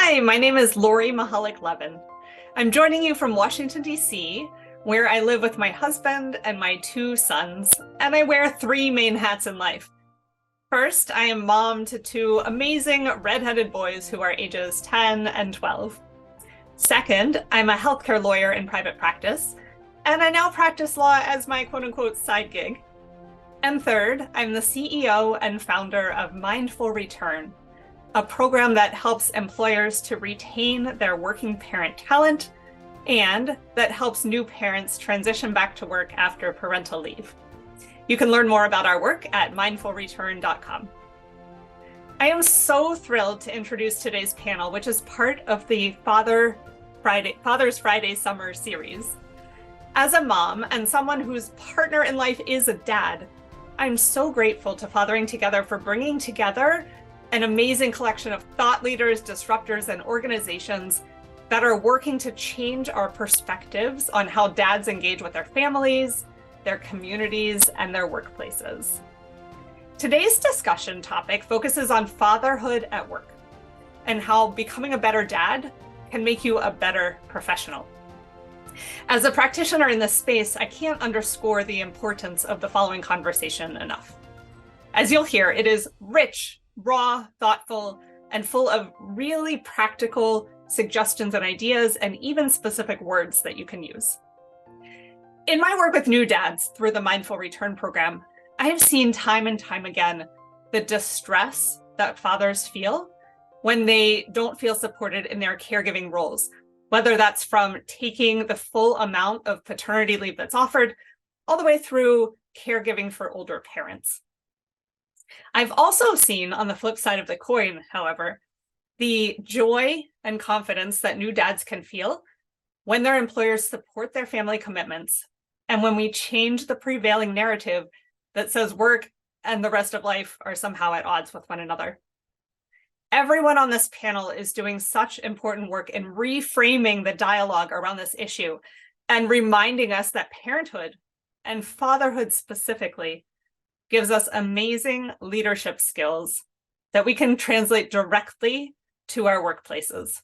Hi, my name is Lori Mahalik-Levin. I'm joining you from Washington, D.C., where I live with my husband and my two sons, and I wear three main hats in life. First, I am mom to two amazing redheaded boys who are ages 10 and 12. Second, I'm a healthcare lawyer in private practice, and I now practice law as my quote-unquote side gig. And third, I'm the CEO and founder of Mindful Return, a program that helps employers to retain their working parent talent and that helps new parents transition back to work after parental leave. You can learn more about our work at mindfulreturn.com. I am so thrilled to introduce today's panel, which is part of the Father's Friday Summer Series. As a mom and someone whose partner in life is a dad, I'm so grateful to Fathering Together for bringing together an amazing collection of thought leaders, disruptors, and organizations that are working to change our perspectives on how dads engage with their families, their communities, and their workplaces. Today's discussion topic focuses on fatherhood at work and how becoming a better dad can make you a better professional. As a practitioner in this space, I can't underscore the importance of the following conversation enough. As you'll hear, it is rich, raw, thoughtful, and full of really practical suggestions and ideas, and even specific words that you can use. In my work with new dads through the Mindful Return program, I have seen time and time again the distress that fathers feel when they don't feel supported in their caregiving roles, whether that's from taking the full amount of paternity leave that's offered, all the way through caregiving for older parents. I've also seen on the flip side of the coin, however, the joy and confidence that new dads can feel when their employers support their family commitments and when we change the prevailing narrative that says work and the rest of life are somehow at odds with one another. Everyone on this panel is doing such important work in reframing the dialogue around this issue and reminding us that parenthood, and fatherhood specifically, gives us amazing leadership skills that we can translate directly to our workplaces.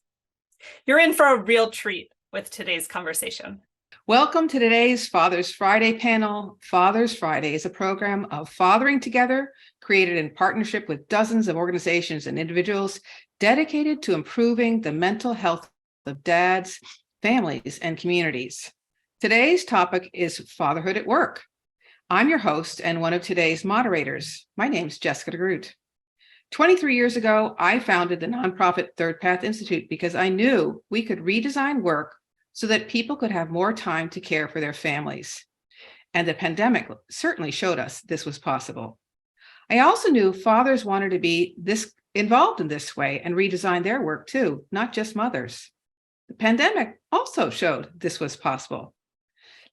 You're in for a real treat with today's conversation. Welcome to today's Father's Friday panel. Father's Friday is a program of fathering together, created in partnership with dozens of organizations and individuals dedicated to improving the mental health of dads, families, and communities. Today's topic is fatherhood at work. I'm your host and one of today's moderators. My name's Jessica DeGroot. 23 years ago, I founded the nonprofit Third Path Institute because I knew we could redesign work so that people could have more time to care for their families. And the pandemic certainly showed us this was possible. I also knew fathers wanted to be involved in this way and redesign their work too, not just mothers. The pandemic also showed this was possible.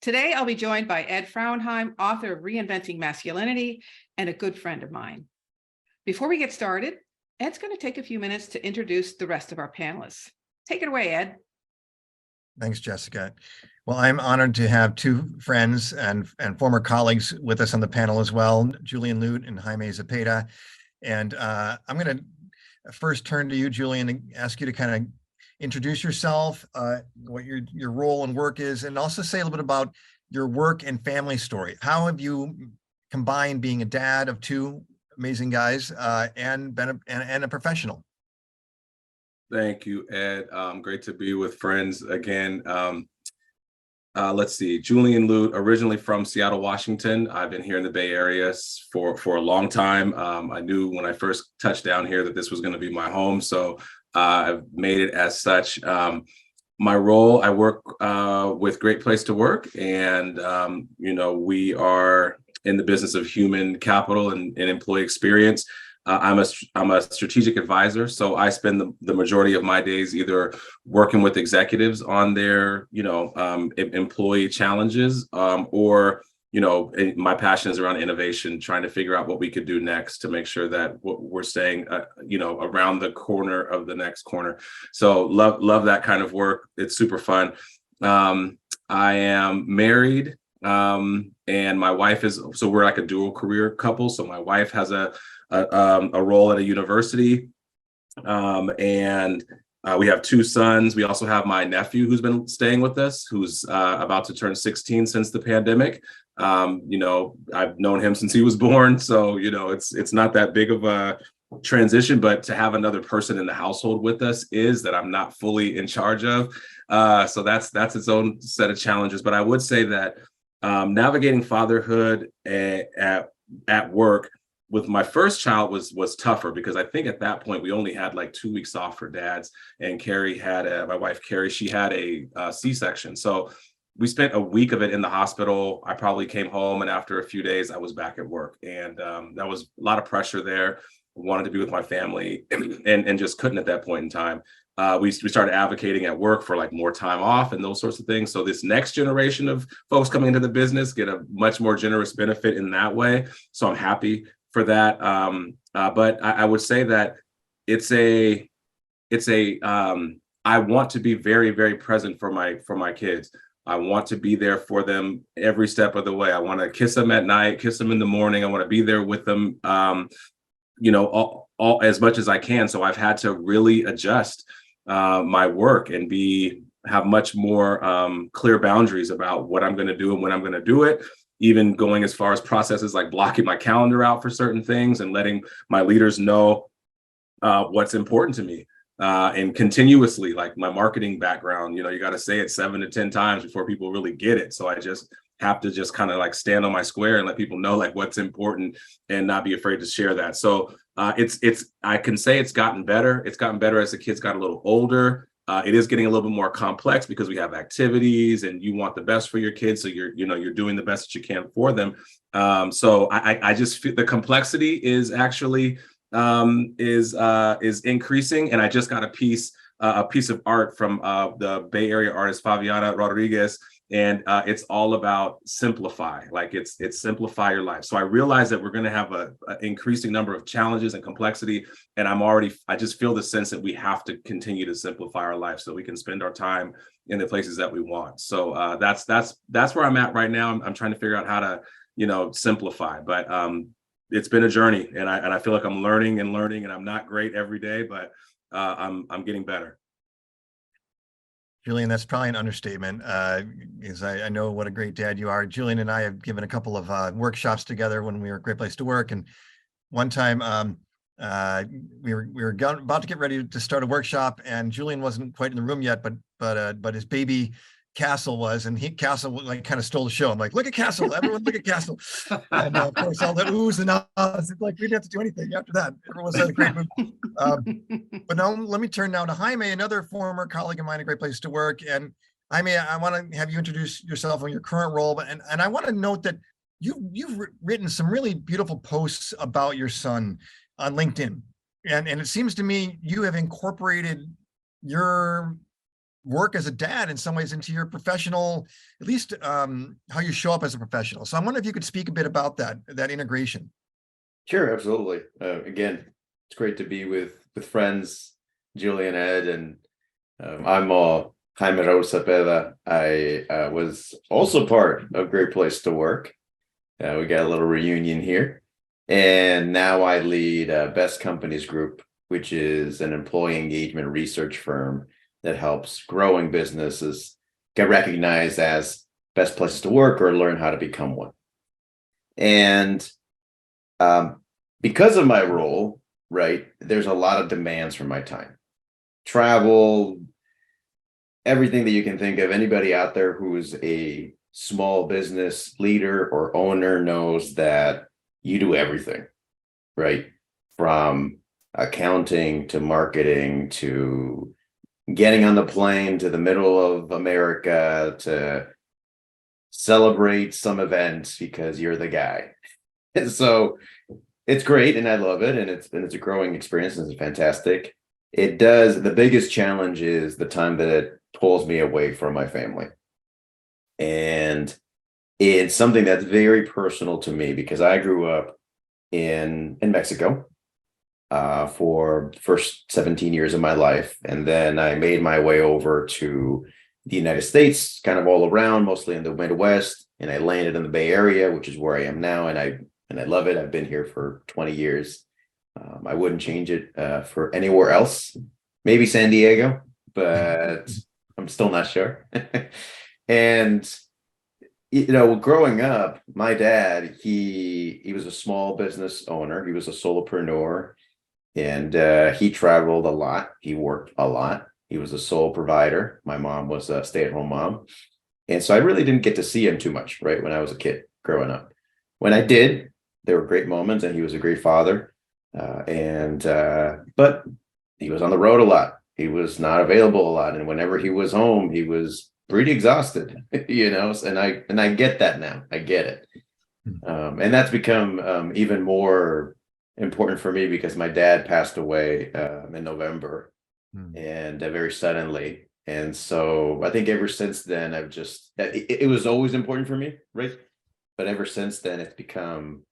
Today, I'll be joined by Ed Frauenheim, author of Reinventing Masculinity, and a good friend of mine. Before we get started, Ed's going to take a few minutes to introduce the rest of our panelists. Take it away, Ed. Thanks, Jessica. Well, I'm honored to have two friends and former colleagues with us on the panel as well, Julian Lute and Jaime Zepeda. And I'm going to first turn to you, Julian, and ask you to kind of introduce yourself, what your role and work is, and also say a little bit about your work and family story. How have you combined being a dad of two amazing guys and a professional? Thank you, Ed. Great to be with friends again. Let's see, Julian Lute, originally from Seattle, Washington. I've been here in the Bay Area for a long time. I knew when I first touched down here that this was going to be my home, so I've made it as such. My role, I work with Great Place to Work, and we are in the business of human capital and employee experience. I'm a strategic advisor, so I spend the majority of my days either working with executives on their employee challenges, or my passion is around innovation, trying to figure out what we could do next to make sure that we're staying around the corner of the next corner. So love that kind of work. It's super fun. I am married, and my wife so we're like a dual career couple. So my wife has a role at a university, and We have two sons. We also have my nephew who's been staying with us, who's about to turn 16 since the pandemic. I've known him since he was born, so it's not that big of a transition, but to have another person in the household with us is that I'm not fully in charge of. So that's its own set of challenges. But I would say that navigating fatherhood at work with my first child was tougher, because I think at that point we only had like 2 weeks off for dads, and Carrie had my wife Carrie, she had a C-section. So we spent a week of it in the hospital. I probably came home, and after a few days I was back at work, and that was a lot of pressure there. I wanted to be with my family and just couldn't at that point in time. We started advocating at work for like more time off and those sorts of things. So this next generation of folks coming into the business get a much more generous benefit in that way. So I'm happy for that. But I would say that I want to be very, very present for my kids. I want to be there for them every step of the way. I want to kiss them at night, kiss them in the morning. I want to be there with them, all as much as I can. So I've had to really adjust my work and have much more clear boundaries about what I'm going to do and when I'm going to do it. Even going as far as processes like blocking my calendar out for certain things and letting my leaders know what's important to me. And continuously, like my marketing background, you got to say it 7 to 10 times before people really get it. So I just have to just kind of like stand on my square and let people know like what's important and not be afraid to share that. So I can say it's gotten better. It's gotten better as the kids got a little older. It is getting a little bit more complex because we have activities and you want the best for your kids. So you're doing the best that you can for them. So I just feel the complexity is actually is increasing. And I just got a piece of art from the Bay Area artist Fabiana Rodriguez. And it's all about simplify, like it's simplify your life. So I realize that we're going to have an increasing number of challenges and complexity. And I just feel the sense that we have to continue to simplify our life so we can spend our time in the places that we want. So that's where I'm at right now. I'm trying to figure out how to, simplify, but it's been a journey, and I feel like I'm learning, and I'm not great every day, but I'm getting better. Julian, that's probably an understatement, because I know what a great dad you are. Julian and I have given a couple of workshops together when we were at Great Place to Work, and one time we were about to get ready to start a workshop, and Julian wasn't quite in the room yet, but his baby Castle was, and Castle like kind of stole the show. I'm like, look at Castle, everyone look at Castle. And of course all the oohs and ahs, like we didn't have to do anything after that. Everyone was a great movie. But now let me turn now to Jaime, another former colleague of mine, a Great Place to Work. And Jaime, I want to have you introduce yourself on your current role, and I want to note that you've written some really beautiful posts about your son on LinkedIn. And it seems to me you have incorporated your work as a dad in some ways into your professional, at least how you show up as a professional. So I wonder if you could speak a bit about that integration. Sure, absolutely. Again, it's great to be with friends, Julie and Ed, and I'm Jaime Raul Cepeda. I was also part of Great Place to Work. We got a little reunion here, and now I lead Best Companies Group, which is an employee engagement research firm that helps growing businesses get recognized as best places to work or learn how to become one. And because of my role, right, there's a lot of demands for my time. Travel, everything that you can think of. Anybody out there who is a small business leader or owner knows that you do everything, right? From accounting to marketing to getting on the plane to the middle of America to celebrate some event because you're the guy. And so it's great, and I love it, and it's a growing experience, and it's fantastic. The biggest challenge is the time that it pulls me away from my family. And it's something that's very personal to me because I grew up in Mexico for the first 17 years of my life. And then I made my way over to the United States, kind of all around, mostly in the Midwest. And I landed in the Bay Area, which is where I am now. And I love it. I've been here for 20 years. I wouldn't change it for anywhere else. maybe San Diego, but I'm still not sure. And growing up, my dad, he was a small business owner. He was a solopreneur, and he traveled a lot. He worked a lot. He was a sole provider. My mom was a stay-at-home mom. And so I really didn't get to see him too much, right, when I was a kid growing up. When I did, there were great moments, and he was a great father. But he was on the road a lot. He was not available a lot. And whenever he was home, he was pretty exhausted, and I get that now. I get it. And that's become even more important for me because my dad passed away in November, and very suddenly. And so I think ever since then, it was always important for me, right? But ever since then, it's become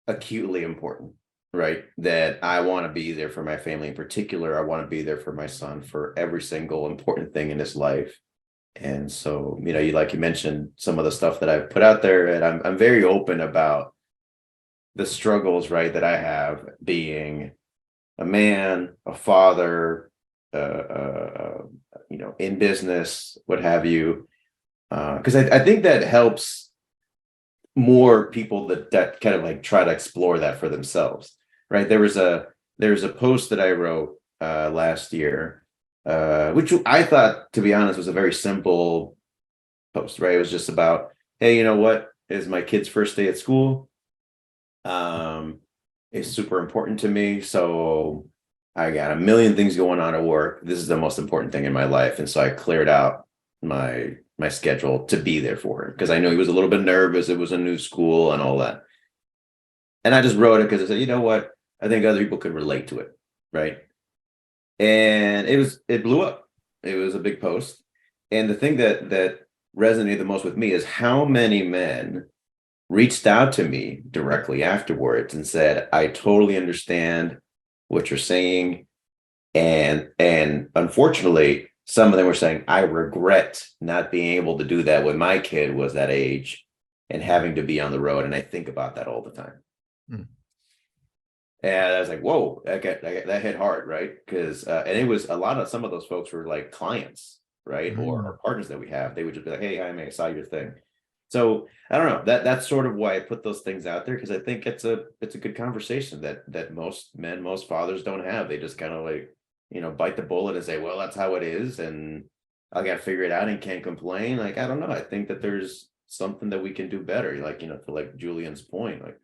acutely important, right? That I want to be there for my family. In particular, I want to be there for my son for every single important thing in his life. And so, you mentioned some of the stuff that I've put out there, and I'm very open about the struggles, right, that I have being a man, a father, in business, what have you, because I think that helps more people that kind of like try to explore that for themselves, right? There's a post that I wrote last year, which I thought, to be honest, was a very simple post, right? It was just about, hey, you know what? Is my kid's first day at school. It's super important to me. So I got a million things going on at work. This is the most important thing in my life. And so I cleared out my schedule to be there for him because I knew he was a little bit nervous. It was a new school and all that. And I just wrote it because I said, you know what? I think other people could relate to it. Right. And it blew up. It was a big post. And the thing that resonated the most with me is how many men reached out to me directly afterwards and said, I totally understand what you're saying. And unfortunately, some of them were saying, I regret not being able to do that when my kid was that age and having to be on the road. And I think about that all the time. And I was like, whoa, that hit hard, right? Because and it was some of those folks were like clients, right? Or partners that we have. They would just be like, hey, Jaime, I saw your thing. So I don't know. That's sort of why I put those things out there, because I think it's a good conversation that most men, most fathers don't have. They just kind of like, bite the bullet and say, well, that's how it is, and I got to figure it out and can't complain. Like, I don't know. I think that there's something that we can do better. Like, to like Julian's point, like,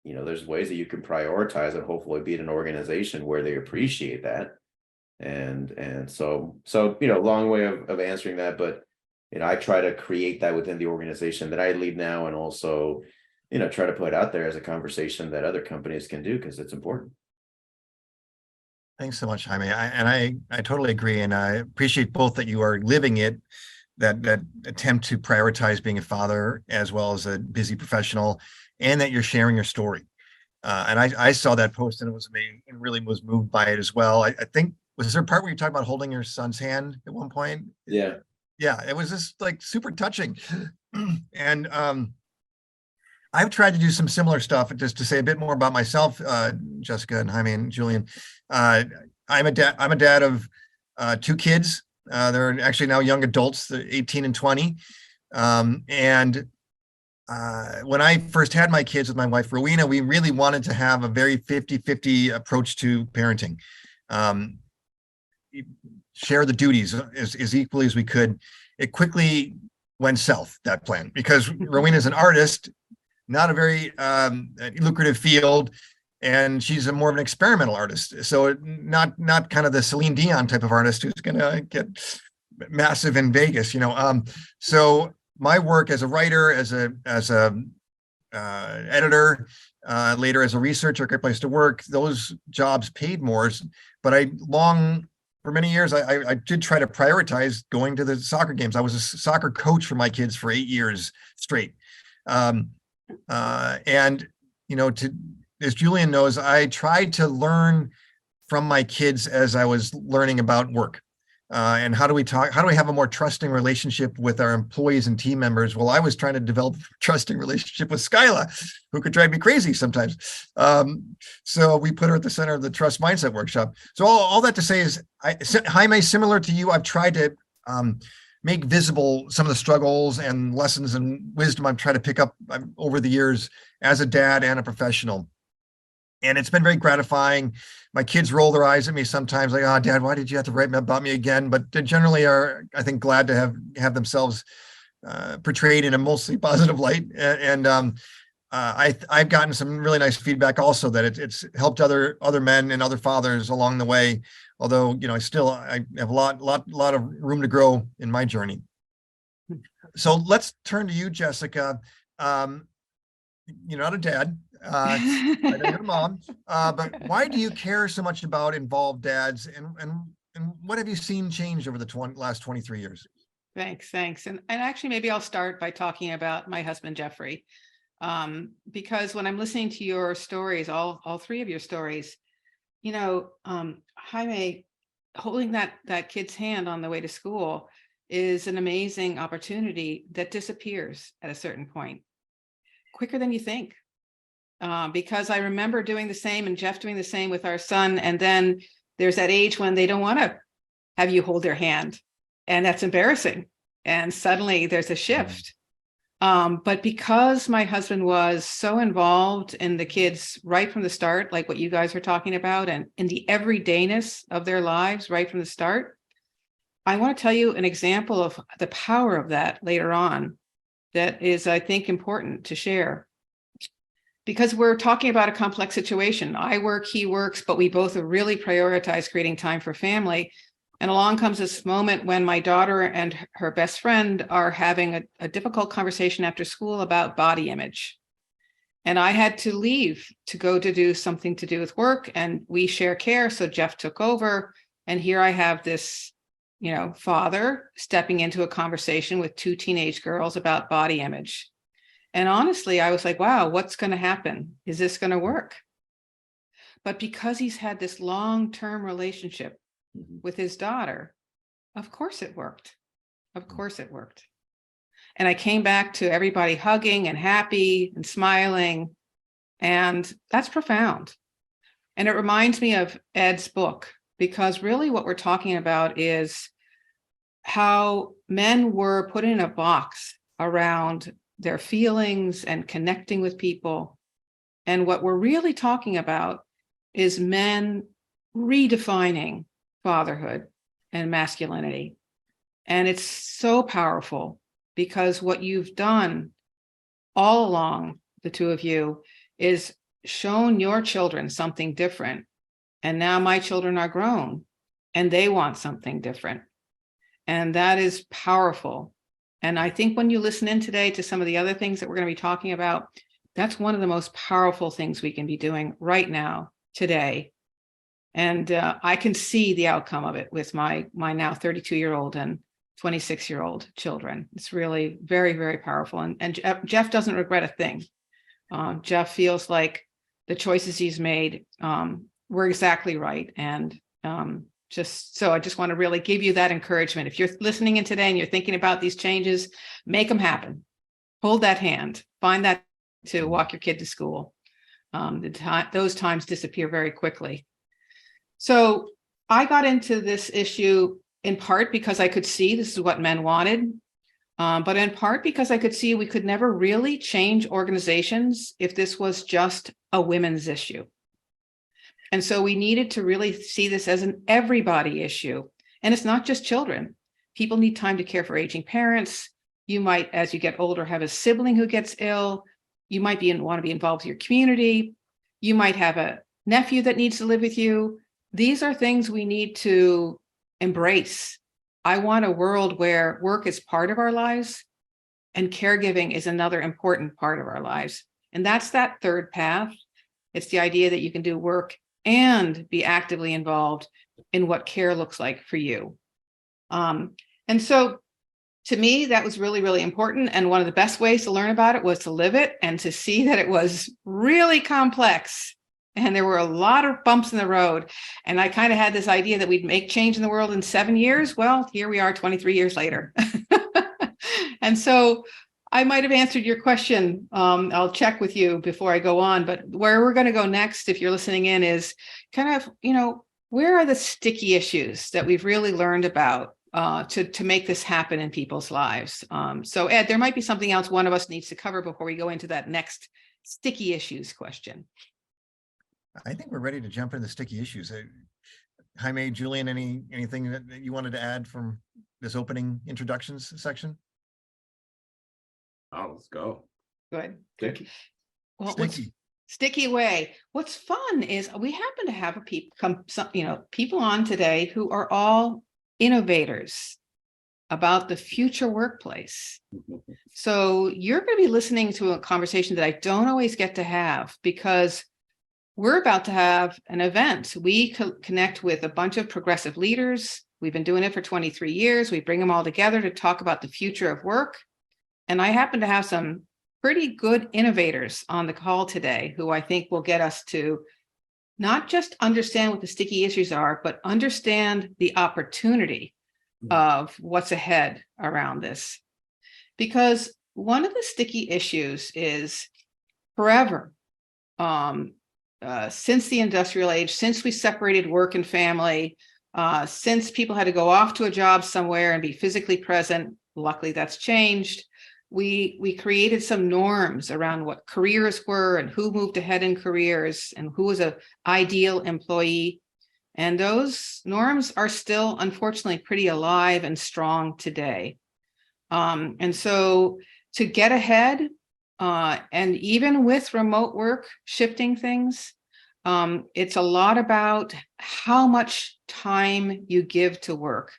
there's ways that you can prioritize and hopefully be in an organization where they appreciate that. And so long way of answering that, but I try to create that within the organization that I lead now, and also, try to put it out there as a conversation that other companies can do because it's important. Thanks so much, Jaime. I totally agree, and I appreciate both that you are living it, that attempt to prioritize being a father as well as a busy professional, and that you're sharing your story. And I saw that post and it was amazing, and really was moved by it as well. I think, was there a part where you talked about holding your son's hand at one point? Yeah. Yeah, it was just like super touching. And I've tried to do some similar stuff. Just to say a bit more about myself, Jessica and Jaime and Julian. I'm a dad of 2 kids. They're actually now young adults, 18 and 20. When I first had my kids with my wife, Rowena, we really wanted to have a very 50-50 approach to parenting. Share the duties as equally as we could. It quickly went south, that plan, because Rowena is an artist, not a very lucrative field, and she's more of an experimental artist. So not kind of the Celine Dion type of artist who's going to get massive in Vegas, So my work as a writer, as a editor, later as a researcher, Great Place to Work, those jobs paid more. But for many years, I did try to prioritize going to the soccer games. I was a soccer coach for my kids for 8 years straight. As Julian knows, I tried to learn from my kids as I was learning about work. And how do we have a more trusting relationship with our employees and team members? Well, I was trying to develop a trusting relationship with Skyla, who could drive me crazy sometimes. So we put her at the center of the Trust Mindset Workshop. So all that to say is, Jaime, similar to you, I've tried to make visible some of the struggles and lessons and wisdom I've tried to pick up over the years as a dad and a professional. And it's been very gratifying. My kids roll their eyes at me sometimes, like, "Oh, Dad, why did you have to write about me again?" But they generally are, I think, glad to have themselves portrayed in a mostly positive light. And I've gotten some really nice feedback also that it's helped other men and other fathers along the way. Although, I have a lot of room to grow in my journey. So let's turn to you, Jessica. You're not a dad. I know you're a mom, but why do you care so much about involved dads, and what have you seen change over the last 23 years? Thanks. And actually, maybe I'll start by talking about my husband, Jeffrey, because when I'm listening to your stories, all three of your stories, Jaime, holding that kid's hand on the way to school is an amazing opportunity that disappears at a certain point, quicker than you think. Because I remember doing the same and Jeff doing the same with our son. And then there's that age when they don't want to have you hold their hand. And that's embarrassing. And suddenly there's a shift. But because my husband was so involved in the kids right from the start, like what you guys are talking about, and in the everydayness of their lives right from the start, I want to tell you an example of the power of that later on that is, I think, important to share. Because we're talking about a complex situation. I work, he works, but we both really prioritize creating time for family. And along comes this moment when my daughter and her best friend are having a difficult conversation after school about body image. And I had to leave to go to do something to do with work, and we share care. So Jeff took over. And here I have this, father stepping into a conversation with two teenage girls about body image. And honestly, I was like, wow, what's going to happen? Is this going to work? But because he's had this long-term relationship with his daughter, of course it worked. Of course it worked. And I came back to everybody hugging and happy and smiling. And that's profound. And it reminds me of Ed's book, because really what we're talking about is how men were put in a box around their feelings and connecting with people. And what we're really talking about is men redefining fatherhood and masculinity. And it's so powerful because what you've done all along, the two of you, is shown your children something different. And now my children are grown and they want something different. And that is powerful. And I think when you listen in today to some of the other things that we're going to be talking about, that's one of the most powerful things we can be doing right now, today. And I can see the outcome of it with my now 32-year-old and 26-year-old children. It's really very, very powerful. And Jeff doesn't regret a thing. Jeff feels like the choices he's made were exactly right. And I just want to really give you that encouragement. If you're listening in today and you're thinking about these changes, make them happen. Hold that hand. Find that to walk your kid to school. Those times disappear very quickly. So I got into this issue in part because I could see this is what men wanted, but in part because I could see we could never really change organizations if this was just a women's issue. And so we needed to really see this as an everybody issue. And it's not just children. People need time to care for aging parents. You might, as you get older, have a sibling who gets ill. You might want to be involved with your community. You might have a nephew that needs to live with you. These are things we need to embrace. I want a world where work is part of our lives and caregiving is another important part of our lives. And that's that third path. It's the idea that you can do work and be actively involved in what care looks like for you. And so to me, that was really, really important. And one of the best ways to learn about it was to live it and to see that it was really complex and there were a lot of bumps in the road. And I kind of had this idea that we'd make change in the world in 7 years. Well, here we are 23 years later. And so I might have answered your question. I'll check with you before I go on, but where we're going to go next, if you're listening in, is kind of, where are the sticky issues that we've really learned about to make this happen in people's lives? So Ed, there might be something else one of us needs to cover before we go into that next sticky issues question. I think we're ready to jump into the sticky issues. Jaime, Julian, anything that you wanted to add from this opening introductions section? Oh, let's go. Good. Okay. Well, Sticky. Sticky way. What's fun is we happen to have people on today who are all innovators about the future workplace. So you're going to be listening to a conversation that I don't always get to have, because we're about to have an event. We connect with a bunch of progressive leaders. We've been doing it for 23 years. We bring them all together to talk about the future of work. And I happen to have some pretty good innovators on the call today who I think will get us to not just understand what the sticky issues are, but understand the opportunity of what's ahead around this. Because one of the sticky issues is forever, since the industrial age, since we separated work and family, since people had to go off to a job somewhere and be physically present, luckily that's changed. We created some norms around what careers were and who moved ahead in careers and who was an ideal employee. And those norms are still, unfortunately, pretty alive and strong today. And so to get ahead, and even with remote work shifting things, it's a lot about how much time you give to work.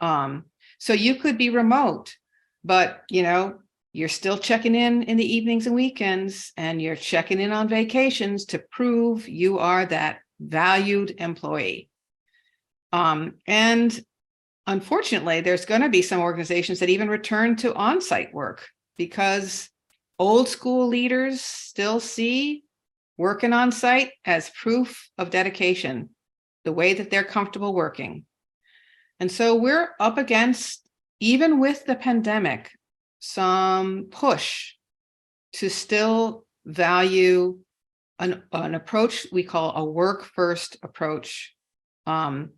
So you could be remote, but you're still checking in the evenings and weekends, and you're checking in on vacations to prove you are that valued employee. And unfortunately, there's going to be some organizations that even return to on-site work, because old school leaders still see working on site as proof of dedication, the way that they're comfortable working. And so we're up against, even with the pandemic, some push to still value an approach we call a work-first approach. And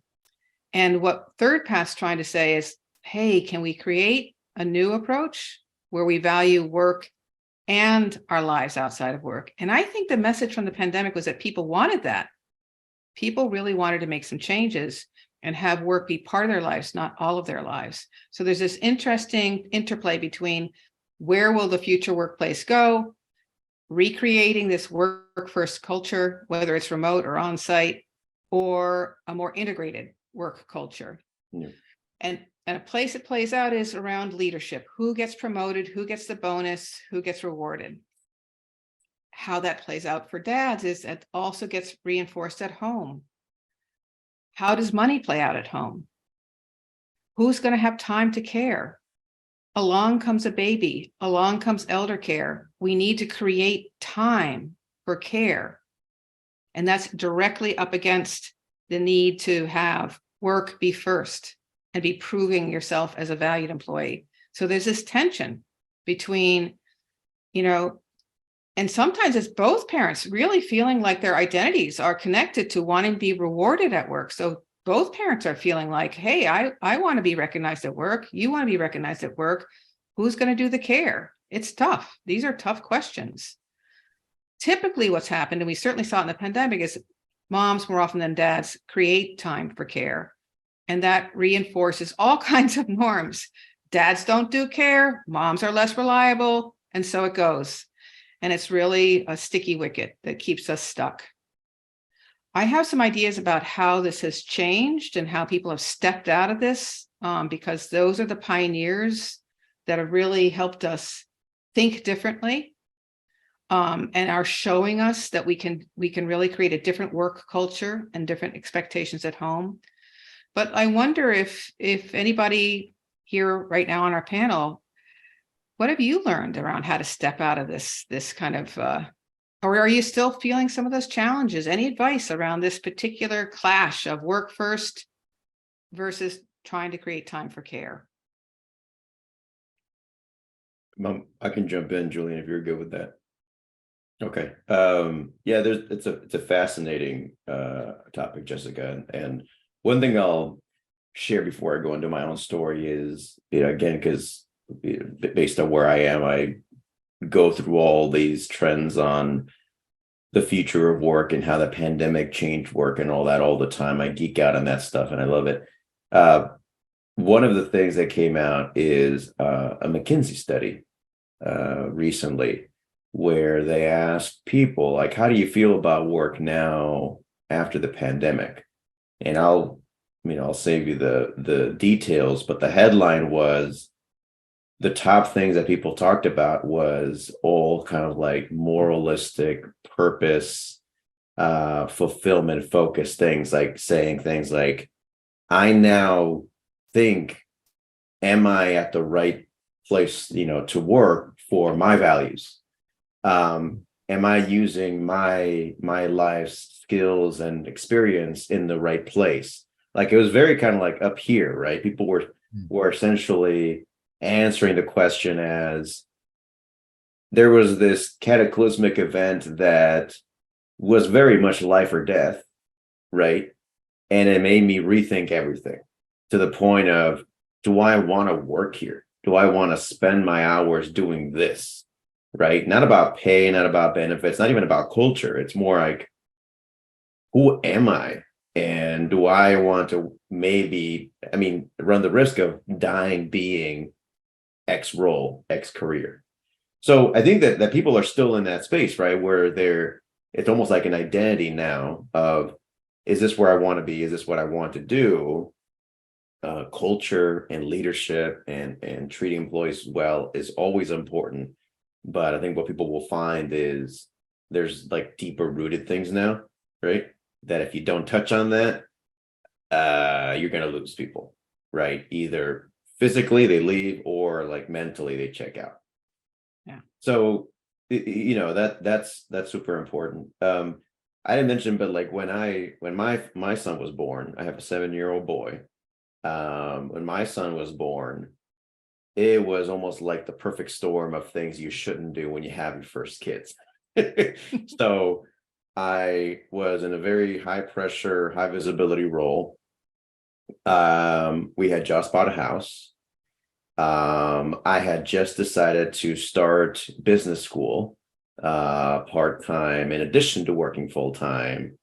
what Third Path's trying to say is, hey, can we create a new approach where we value work and our lives outside of work? And I think the message from the pandemic was that people wanted that. People really wanted to make some changes and have work be part of their lives, not all of their lives. So there's this interesting interplay between where will the future workplace go, recreating this work-first culture, whether it's remote or on-site, or a more integrated work culture. Yeah. And a place it plays out is around leadership. Who gets promoted? Who gets the bonus? Who gets rewarded? How that plays out for dads is it also gets reinforced at home. How does money play out at home? Who's going to have time to care? Along comes a baby. Along comes elder care. We need to create time for care. And that's directly up against the need to have work be first and be proving yourself as a valued employee. So there's this tension between, and sometimes it's both parents really feeling like their identities are connected to wanting to be rewarded at work. So both parents are feeling like, hey, I want to be recognized at work. You want to be recognized at work. Who's going to do the care? It's tough. These are tough questions. Typically what's happened, and we certainly saw it in the pandemic, is moms more often than dads create time for care. And that reinforces all kinds of norms. Dads don't do care. Moms are less reliable. And so it goes. And it's really a sticky wicket that keeps us stuck. I have some ideas about how this has changed and how people have stepped out of this, because those are the pioneers that have really helped us think differently, and are showing us that we can really create a different work culture and different expectations at home. But I wonder if anybody here right now on our panel, what have you learned around how to step out of this kind of Or are you still feeling some of those challenges? Any advice around this particular clash of work first versus trying to create time for care? I can jump in, Julian, if you're good with that. Okay. Yeah, it's a fascinating topic, Jessica. And one thing I'll share before I go into my own story is, again, because based on where I am, I go through all these trends on the future of work and how the pandemic changed work and all that all the time. I geek out on that stuff and I love it. One of the things that came out is a McKinsey study recently, where they asked people, like, how do you feel about work now after the pandemic? And I'll save you the details, but the headline was, the top things that people talked about was all kind of like moralistic, purpose, fulfillment focused things, like saying things like, I now think, am I at the right place, to work for my values? Am I using my life's skills and experience in the right place? Like, it was very kind of like up here, right? People were essentially answering the question as, there was this cataclysmic event that was very much life or death, right? And it made me rethink everything, to the point of, do I want to work here? Do I want to spend my hours doing this? Right? Not about pay, not about benefits, not even about culture. It's more like, who am I? And do I want to run the risk of dying being X role, X career? So I think that people are still in that space, right? Where it's almost like an identity now of, is this where I want to be? Is this what I want to do? Culture and leadership and treating employees well is always important. But I think what people will find is there's like deeper rooted things now, right? That if you don't touch on that, you're going to lose people, right? Either physically they leave, or like mentally they check out. Yeah. So, that's super important. I didn't mention, but like when my son was born, I have a 7-year-old boy. When my son was born, it was almost like the perfect storm of things you shouldn't do when you have your first kids. So I was in a very high pressure, high visibility role. We had just bought a house. I had just decided to start business school part-time in addition to working full-time.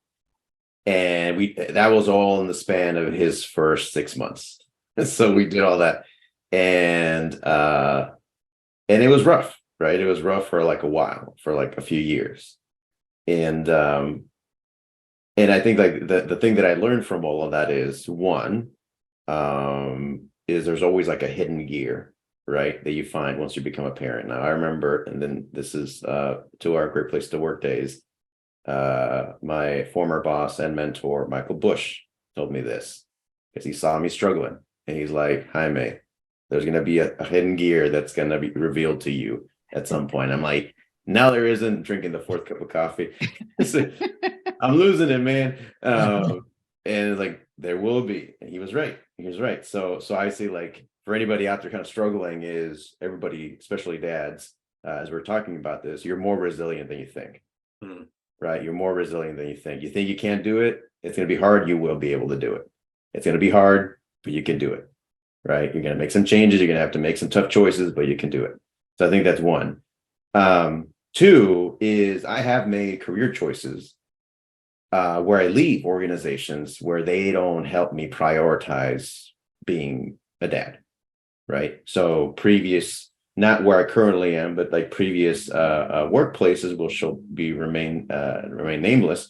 And that was all in the span of his first 6 months. So we did all that. And it was rough, right? It was rough for like a while, for like a few years. And I think like the thing that I learned from all of that is, one, is there's always like a hidden gear, right, that you find once you become a parent. Now I remember, and then this is to our Great Place to Work days, my former boss and mentor, Michael Bush, told me this, because he saw me struggling. And he's like, Jaime, there's going to be a hidden gear that's going to be revealed to you at some point. I'm like, now there isn't, drinking the 4th cup of coffee. So, I'm losing it, man. And it's like, there will be. And he was right. He was right. So I see, like, for anybody out there kind of struggling, is everybody, especially dads, as we're talking about this, you're more resilient than you think. Right? You're more resilient than you think. You think you can't do it. It's going to be hard. You will be able to do it. It's going to be hard, but you can do it. Right? You're going to make some changes. You're going to have to make some tough choices, but you can do it. So I think that's one. Two is, I have made career choices where I leave organizations where they don't help me prioritize being a dad. Right? So previous, not where I currently am, but like previous workplaces, will remain nameless,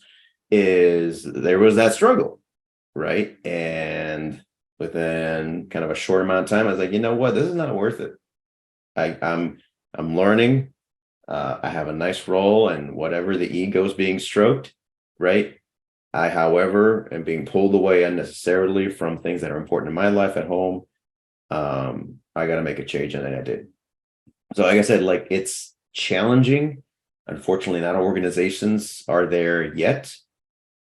is there was that struggle, right? And within kind of a short amount of time, I was like, you know what, this is not worth it. I'm learning. I have a nice role, and whatever, the ego is being stroked, right? I, however, am being pulled away unnecessarily from things that are important in my life at home. I got to make a change, and then I did. So like I said, like, it's challenging, Unfortunately, not all organizations are there yet.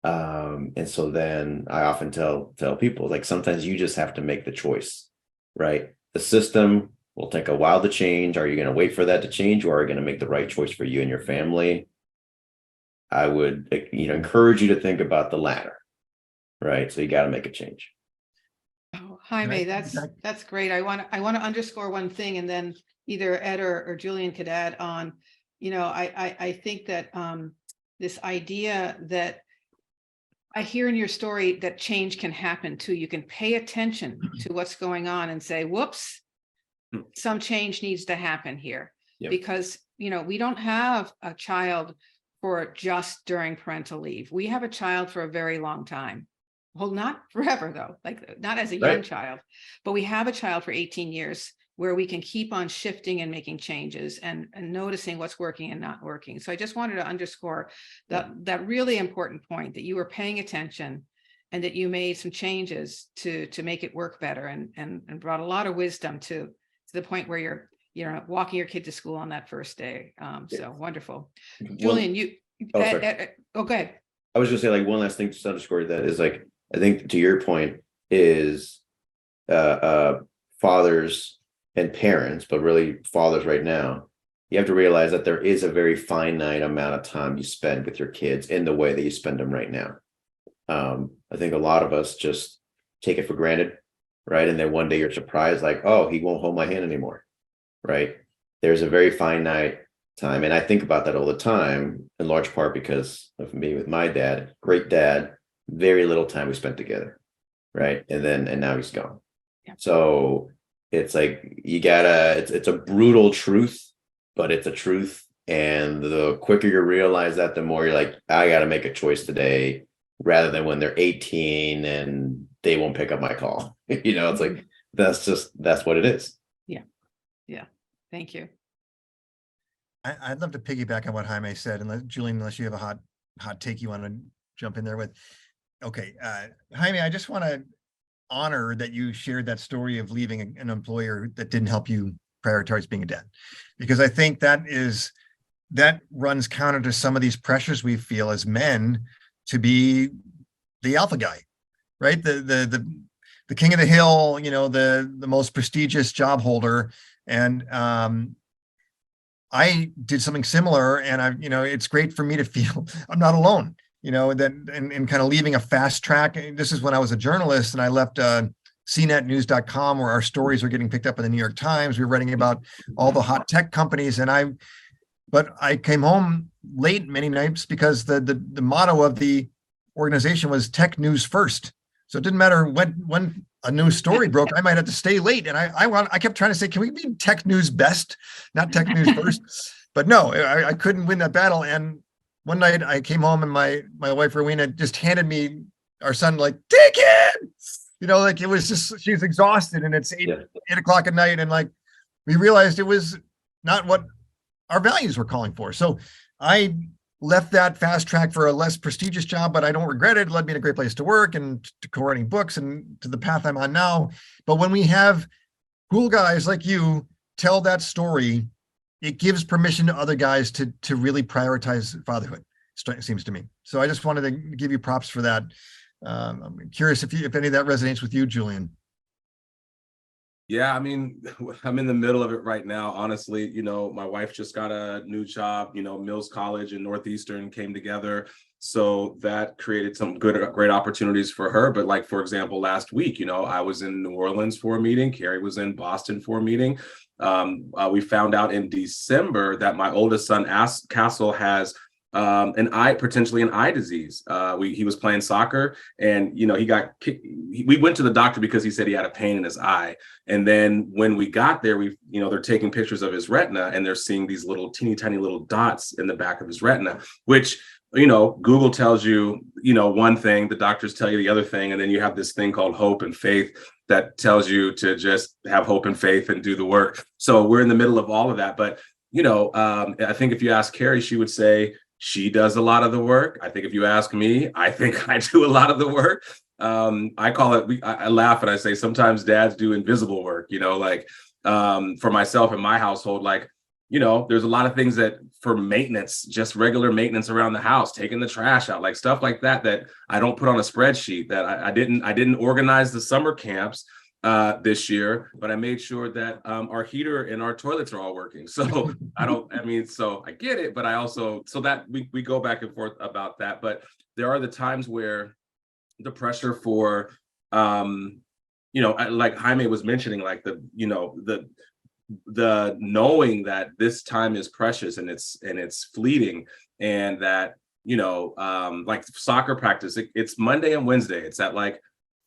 And so then I often tell people, like, sometimes you just have to make the choice, right? The system will take a while to change. Are you going to wait for that to change, or are you going to make the right choice for you and your family? I would, encourage you to think about the latter, right? So you got to make a change. Oh, Jaime, that's great. I want to underscore one thing, and then either Ed or Julian could add on. I think that this idea that I hear in your story that change can happen too. You can pay attention to what's going on and say, whoops, some change needs to happen here. Yep. Because, we don't have a child for just during parental leave. We have a child for a very long time. Well, not forever though, like not as a young child, but we have a child for 18 years where we can keep on shifting and making changes and noticing what's working and not working. So I just wanted to underscore that really important point, that you were paying attention and that you made some changes to make it work better, and brought a lot of wisdom to the point where you're walking your kid to school on that first day. So wonderful. Julian, go ahead. I was just saying, like, one last thing to underscore that is, like, I think to your point is fathers and parents, but really fathers right now, you have to realize that there is a very finite amount of time you spend with your kids in the way that you spend them right now. I think a lot of us just take it for granted, right? And then one day you're surprised, like, oh, he won't hold my hand anymore, right? There's a very finite time. And I think about that all the time, in large part because of me with my dad, great dad, very little time we spent together, right? And now he's gone. Yeah. So it's like, it's a brutal truth, but it's a truth. And the quicker you realize that, the more you're like, I got to make a choice today, rather than when they're 18 and they won't pick up my call. It's like, that's what it is. Yeah. Thank you. I'd love to piggyback on what Jaime said, Julian, unless you have a hot take you want to jump in there with. Okay, Jaime, I just want to honor that you shared that story of leaving an employer that didn't help you prioritize being a dad, because I think that runs counter to some of these pressures we feel as men to be the alpha guy, right? The king of the hill, the most prestigious job holder. And I did something similar, and it's great for me to feel I'm not alone, and kind of leaving a fast track. This is when I was a journalist, and I left cnetnews.com, where our stories were getting picked up in the New York Times. We were writing about all the hot tech companies, but I came home late many nights because the motto of the organization was tech news first. So it didn't matter when a new story broke, I might have to stay late. And I kept trying to say, can we be tech news best, not tech news first? But no, I couldn't win that battle. And one night I came home, and my wife Rowena just handed me our son, like, take it. Like, it was just, she was exhausted, and it's 8 o'clock at night. And like, we realized it was not what our values were calling for. So I left that fast track for a less prestigious job, but I don't regret it. It led me to a great place to work and to co-writing books and to the path I'm on now. But when we have cool guys like you tell that story, it gives permission to other guys to really prioritize fatherhood, it seems to me. So I just wanted to give you props for that. I'm curious if any of that resonates with you, Julian. Yeah, I mean, I'm in the middle of it right now. Honestly, my wife just got a new job. Mills College and Northeastern came together. So that created some great opportunities for her. But like, for example, last week, I was in New Orleans for a meeting. Carrie was in Boston for a meeting. We found out in December that my oldest son, Castle, has potentially an eye disease. He was playing soccer, and we went to the doctor because he said he had a pain in his eye. And then when we got there, they're taking pictures of his retina, and they're seeing these little teeny tiny little dots in the back of his retina, which, Google tells you, one thing, the doctors tell you the other thing. And then you have this thing called hope and faith that tells you to just have hope and faith and do the work. So we're in the middle of all of that. But, I think if you ask Carrie, she would say she does a lot of the work. I think if you ask me, I think I do a lot of the work. I call it, I laugh and I say, sometimes dads do invisible work, for myself in my household, like, there's a lot of things that for maintenance, just regular maintenance around the house, taking the trash out, like stuff like that, that I don't put on a spreadsheet, that I didn't organize the summer camps this year, but I made sure that our heater and our toilets are all working. So so I get it, but I also, so that we go back and forth about that. But there are the times where the pressure for, like Jaime was mentioning, like the knowing that this time is precious and it's fleeting, and that, like soccer practice, it's Monday and Wednesday. It's at like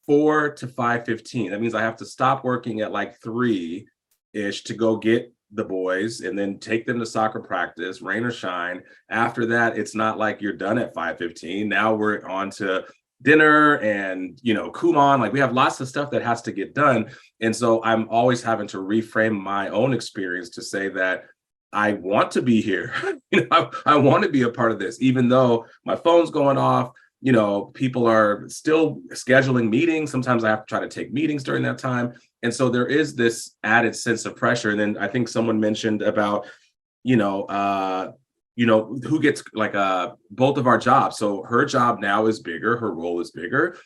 4 to 5:15. That means I have to stop working at like 3-ish to go get the boys and then take them to soccer practice, rain or shine. After that, it's not like you're done at 5:15. Now we're on to dinner and, Kumon. Like, we have lots of stuff that has to get done. And so I'm always having to reframe my own experience to say that I want to be here. I want to be a part of this, even though my phone's going off. People are still scheduling meetings. Sometimes I have to try to take meetings during that time. And so there is this added sense of pressure. And then I think someone mentioned about, who gets like both of our jobs. So her job now is bigger. Her role is bigger.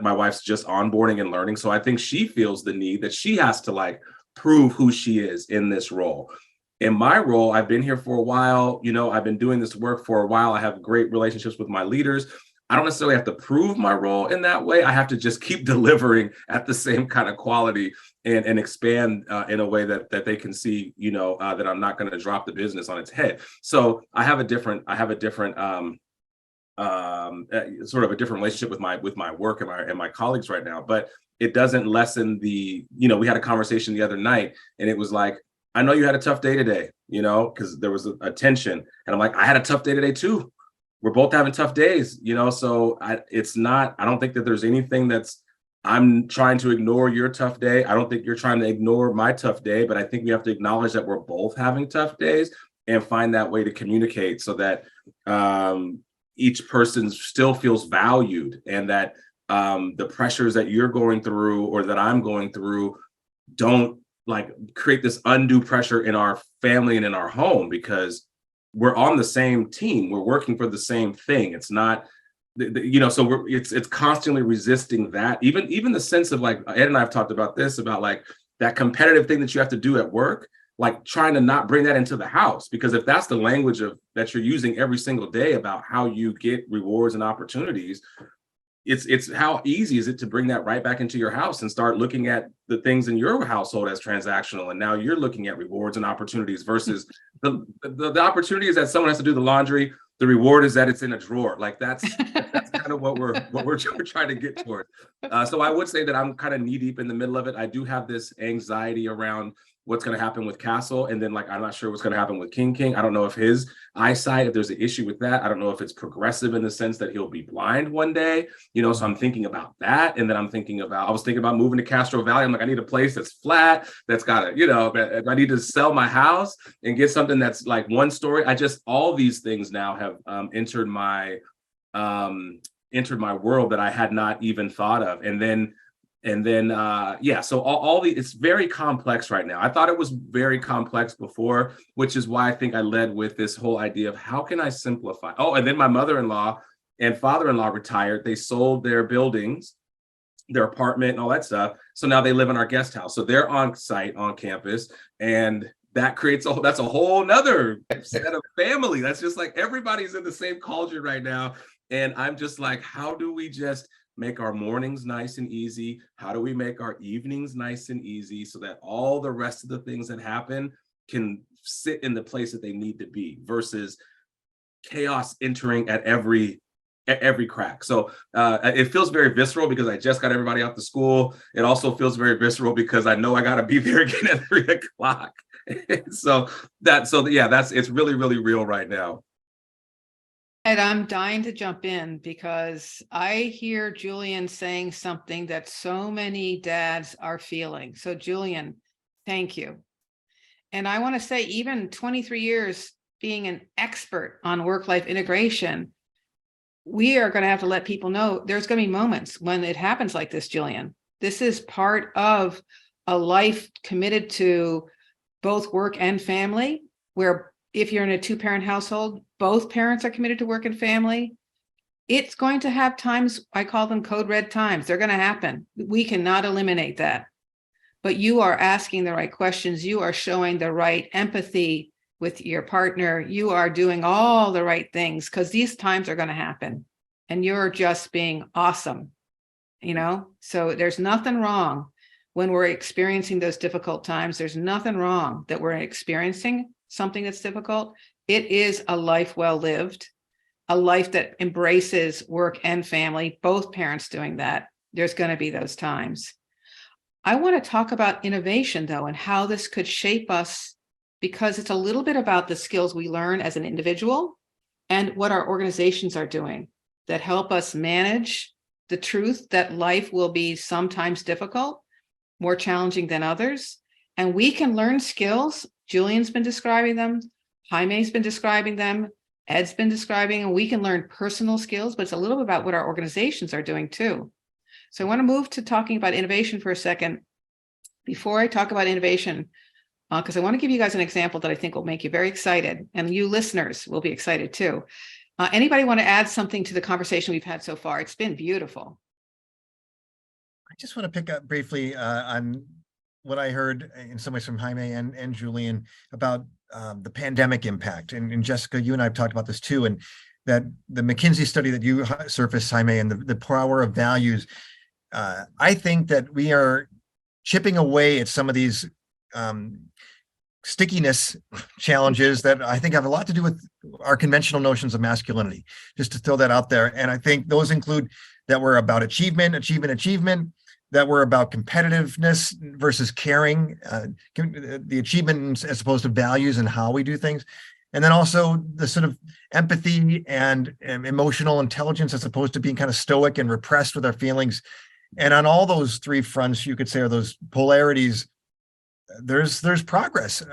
My wife's just onboarding and learning. So I think she feels the need that she has to like prove who she is in this role. In my role, I've been here for a while. I've been doing this work for a while. I have great relationships with my leaders. I don't necessarily have to prove my role in that way. I have to just keep delivering at the same kind of quality and expand in a way that they can see, that I'm not going to drop the business on its head. So I have a different sort of a different relationship with my work and my colleagues right now. But it doesn't lessen we had a conversation the other night, and it was like, I know you had a tough day today, because there was a tension. And I'm like, I had a tough day today too. We're both having tough days, so I don't think that there's anything I'm trying to ignore your tough day. I don't think you're trying to ignore my tough day, but I think we have to acknowledge that we're both having tough days and find that way to communicate so that each person still feels valued, and that the pressures that you're going through or that I'm going through don't like create this undue pressure in our family and in our home, because we're on the same team. We're working for the same thing. It's not, so it's constantly resisting that. Even the sense of, like, Ed and I have talked about this, about like that competitive thing that you have to do at work, like trying to not bring that into the house, because if that's the language that you're using every single day about how you get rewards and opportunities, it's how easy is it to bring that right back into your house and start looking at the things in your household as transactional, and now you're looking at rewards and opportunities versus the opportunity is that someone has to do the laundry. The reward is that it's in a drawer. Like that's kind of what we're trying to get toward. So I would say that I'm kind of knee deep in the middle of it. I do have this anxiety around what's going to happen with Castle, and then like I'm not sure what's going to happen with King. I don't know if his eyesight, if there's an issue with that. I don't know if it's progressive in the sense that he'll be blind one day, so I'm thinking about that. And then I was thinking about moving to Castro Valley. I'm like, I need a place that's flat, that's got I need to sell my house and get something that's like one story. All these things now have entered my world that I had not even thought of. So it's very complex right now. I thought it was very complex before, which is why I think I led with this whole idea of how can I simplify? Oh, and then my mother-in-law and father-in-law retired. They sold their buildings, their apartment and all that stuff. So now they live in our guest house. So they're on site, on campus. And that creates that's a whole nother set of family. That's just like everybody's in the same culture right now. And I'm just like, how do we just make our mornings nice and easy? How do we make our evenings nice and easy so that all the rest of the things that happen can sit in the place that they need to be, versus chaos entering at every crack? So it feels very visceral because I just got everybody out to school. It also feels very visceral because I know I got to be there again at 3:00. It's really, really real right now. And I'm dying to jump in because I hear Julian saying something that so many dads are feeling. So Julian, thank you. And I want to say, even 23 years being an expert on work-life integration, we are going to have to let people know there's going to be moments when it happens like this, Julian. This is part of a life committed to both work and family, where if you're in a two-parent household, both parents are committed to work and family, it's going to have times, I call them code red times. They're going to happen. We cannot eliminate that. But you are asking the right questions. You are showing the right empathy with your partner. You are doing all the right things because these times are going to happen. And you're just being awesome, So there's nothing wrong when we're experiencing those difficult times. There's nothing wrong that we're experiencing something that's difficult. It is a life well lived, a life that embraces work and family, both parents doing that. There's going to be those times. I want to talk about innovation, though, and how this could shape us, because it's a little bit about the skills we learn as an individual and what our organizations are doing that help us manage the truth that life will be sometimes difficult, more challenging than others. And we can learn skills. Julian's been describing them. Jaime's been describing them. Ed's been describing, and we can learn personal skills, but it's a little bit about what our organizations are doing too. So I want to move to talking about innovation for a second. Before I talk about innovation, because I want to give you guys an example that I think will make you very excited, and you listeners will be excited too. Anybody want to add something to the conversation we've had so far? It's been beautiful. I just want to pick up briefly on what I heard in some ways from Jaime and Julian about the pandemic impact. And Jessica, you and I have talked about this too, and that the McKinsey study that you surfaced, Jaime, and the power of values. I think that we are chipping away at some of these stickiness challenges that I think have a lot to do with our conventional notions of masculinity, just to throw that out there. And I think those include that we're about achievement, that we're about competitiveness versus caring, the achievement as opposed to values and how we do things. And then also the sort of empathy and emotional intelligence as opposed to being kind of stoic and repressed with our feelings. And on all those three fronts, you could say, are those polarities, there's progress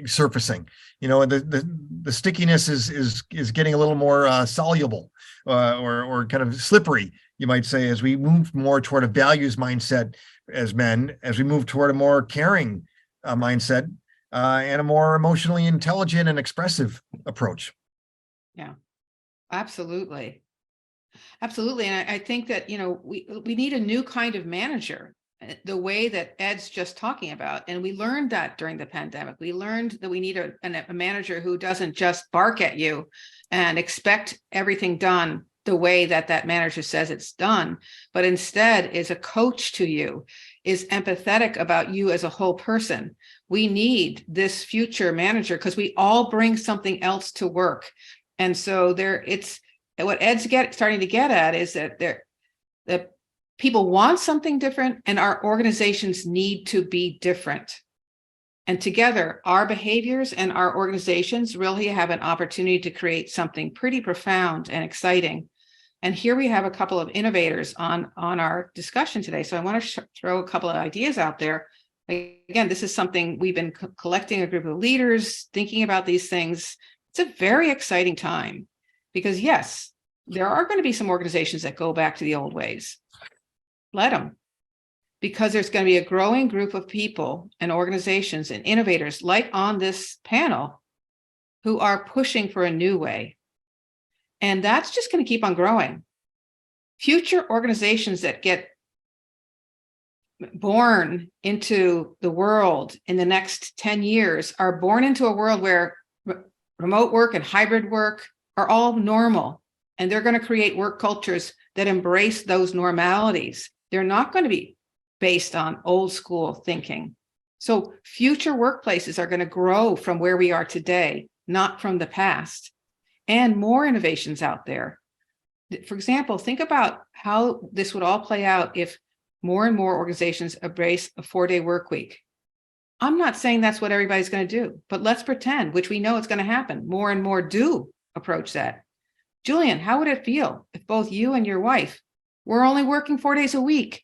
surfacing. The stickiness is getting a little more soluble or kind of slippery, you might say, as we move more toward a values mindset as men, as we move toward a more caring mindset and a more emotionally intelligent and expressive approach. Yeah, absolutely. Absolutely. And I think that, we need a new kind of manager, the way that Ed's just talking about. And we learned that during the pandemic. We learned that we need a manager who doesn't just bark at you and expect everything done the way that manager says it's done, but instead is a coach to you, is empathetic about you as a whole person. We need this future manager because we all bring something else to work. And so what Ed's starting to get at is that people want something different, and our organizations need to be different. And together, our behaviors and our organizations really have an opportunity to create something pretty profound and exciting. And here we have a couple of innovators on our discussion today. So I want to throw a couple of ideas out there. Again, this is something we've been collecting a group of leaders, thinking about these things. It's a very exciting time because, yes, there are going to be some organizations that go back to the old ways. Let them. Because there's going to be a growing group of people and organizations and innovators like on this panel who are pushing for a new way. And that's just going to keep on growing. Future organizations that get born into the world in the next 10 years are born into a world where remote work and hybrid work are all normal. And they're going to create work cultures that embrace those normalities. They're not going to be based on old school thinking. So future workplaces are going to grow from where we are today, not from the past. And more innovations out there. For example, think about how this would all play out if more and more organizations embrace a 4-day work week. I'm not saying that's what everybody's going to do, but let's pretend, which we know it's going to happen. More and more do approach that. Julian, how would it feel if both you and your wife were only working 4 days a week?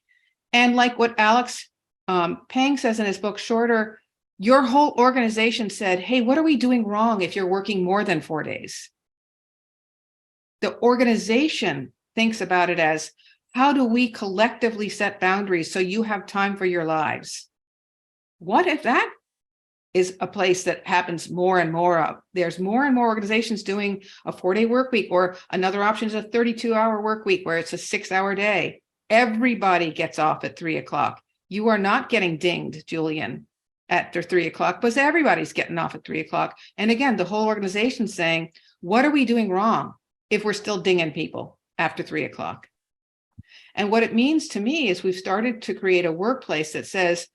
And like what Alex Pang says in his book, Shorter, your whole organization said, hey, what are we doing wrong if you're working more than 4 days? The organization thinks about it as, how do we collectively set boundaries so you have time for your lives? What if that is a place that happens more and more of. There's more and more organizations doing a 4-day work week, or another option is a 32-hour work week where it's a 6-hour day. Everybody gets off at 3:00. You are not getting dinged, Julian, after 3:00, because everybody's getting off at 3:00. And again, the whole organization's saying, what are we doing wrong if we're still dinging people after 3:00? And what it means to me is we've started to create a workplace that says,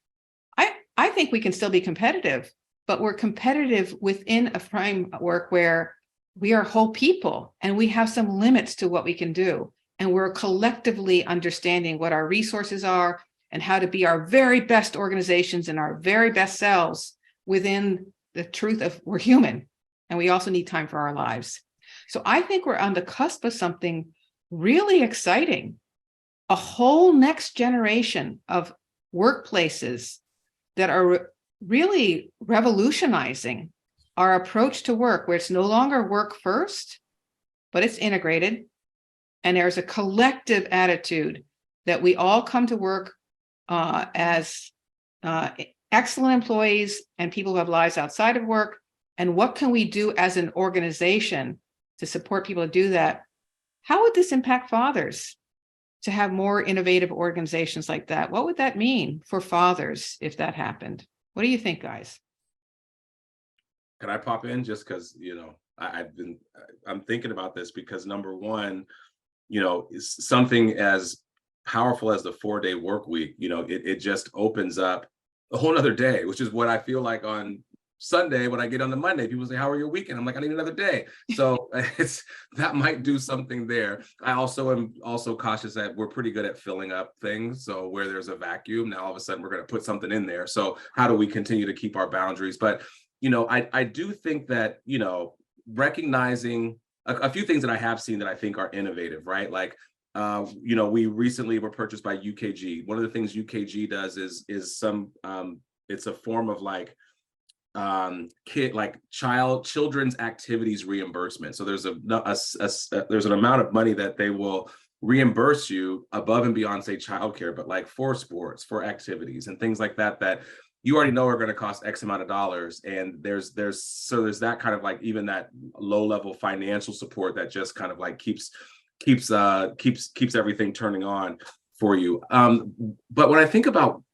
I think we can still be competitive, but we're competitive within a framework where we are whole people and we have some limits to what we can do. And we're collectively understanding what our resources are and how to be our very best organizations and our very best selves within the truth of we're human and we also need time for our lives. So I think we're on the cusp of something really exciting, a whole next generation of workplaces that are really revolutionizing our approach to work, where it's no longer work first, but it's integrated. And there's a collective attitude that we all come to work as excellent employees and people who have lives outside of work. And what can we do as an organization to support people to do that? How would this impact fathers to have more innovative organizations like that? What would that mean for fathers if that happened? What do you think, guys? Can I pop in just because, I'm thinking about this because number one, something as powerful as the 4-day work week, it just opens up a whole nother day, which is what I feel like on Sunday when I get on the Monday. People say, how are your weekend? I'm like, I need another day. So that might do something there. I also am cautious that we're pretty good at filling up things. So where there's a vacuum, now all of a sudden we're going to put something in there. So how do we continue to keep our boundaries? But, I do think that, recognizing a few things that I have seen that I think are innovative, right? Like, we recently were purchased by UKG. One of the things UKG does is some, it's a form of like, children's activities reimbursement. So there's there's an amount of money that they will reimburse you above and beyond, say, childcare, but like for sports, for activities and things like that you already know are going to cost X amount of dollars. And there's that kind of like even that low level financial support that just kind of like keeps everything turning on for you. But when I think about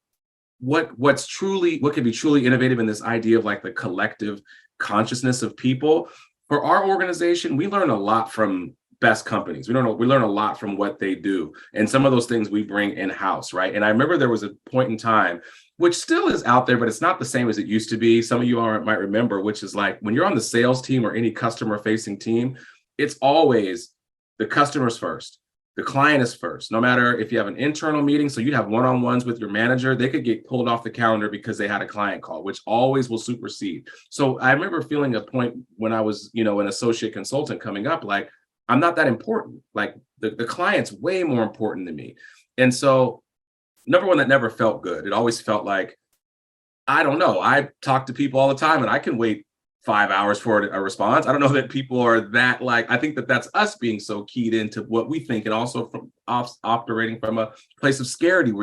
what can be truly innovative in this idea of like the collective consciousness of people, for our organization, we learn a lot from best companies. We learn a lot from what they do, and some of those things we bring in-house, right? And I remember there was a point in time, which still is out there, but it's not the same as it used to be. Some of you might remember, which is like when you're on the sales team or any customer-facing team, it's always the customers first. The client is first, no matter if you have an internal meeting. So you'd have one-on-ones with your manager, they could get pulled off the calendar because they had a client call, which always will supersede. So I remember feeling a point when I was, an associate consultant coming up, like, I'm not that important. Like the client's way more important than me. And so number one, that never felt good. It always felt like, I don't know. I talk to people all the time and I can wait 5 hours for a response. I don't know that people are that like, I think that that's us being so keyed into what we think, and also from operating from a place of scarcity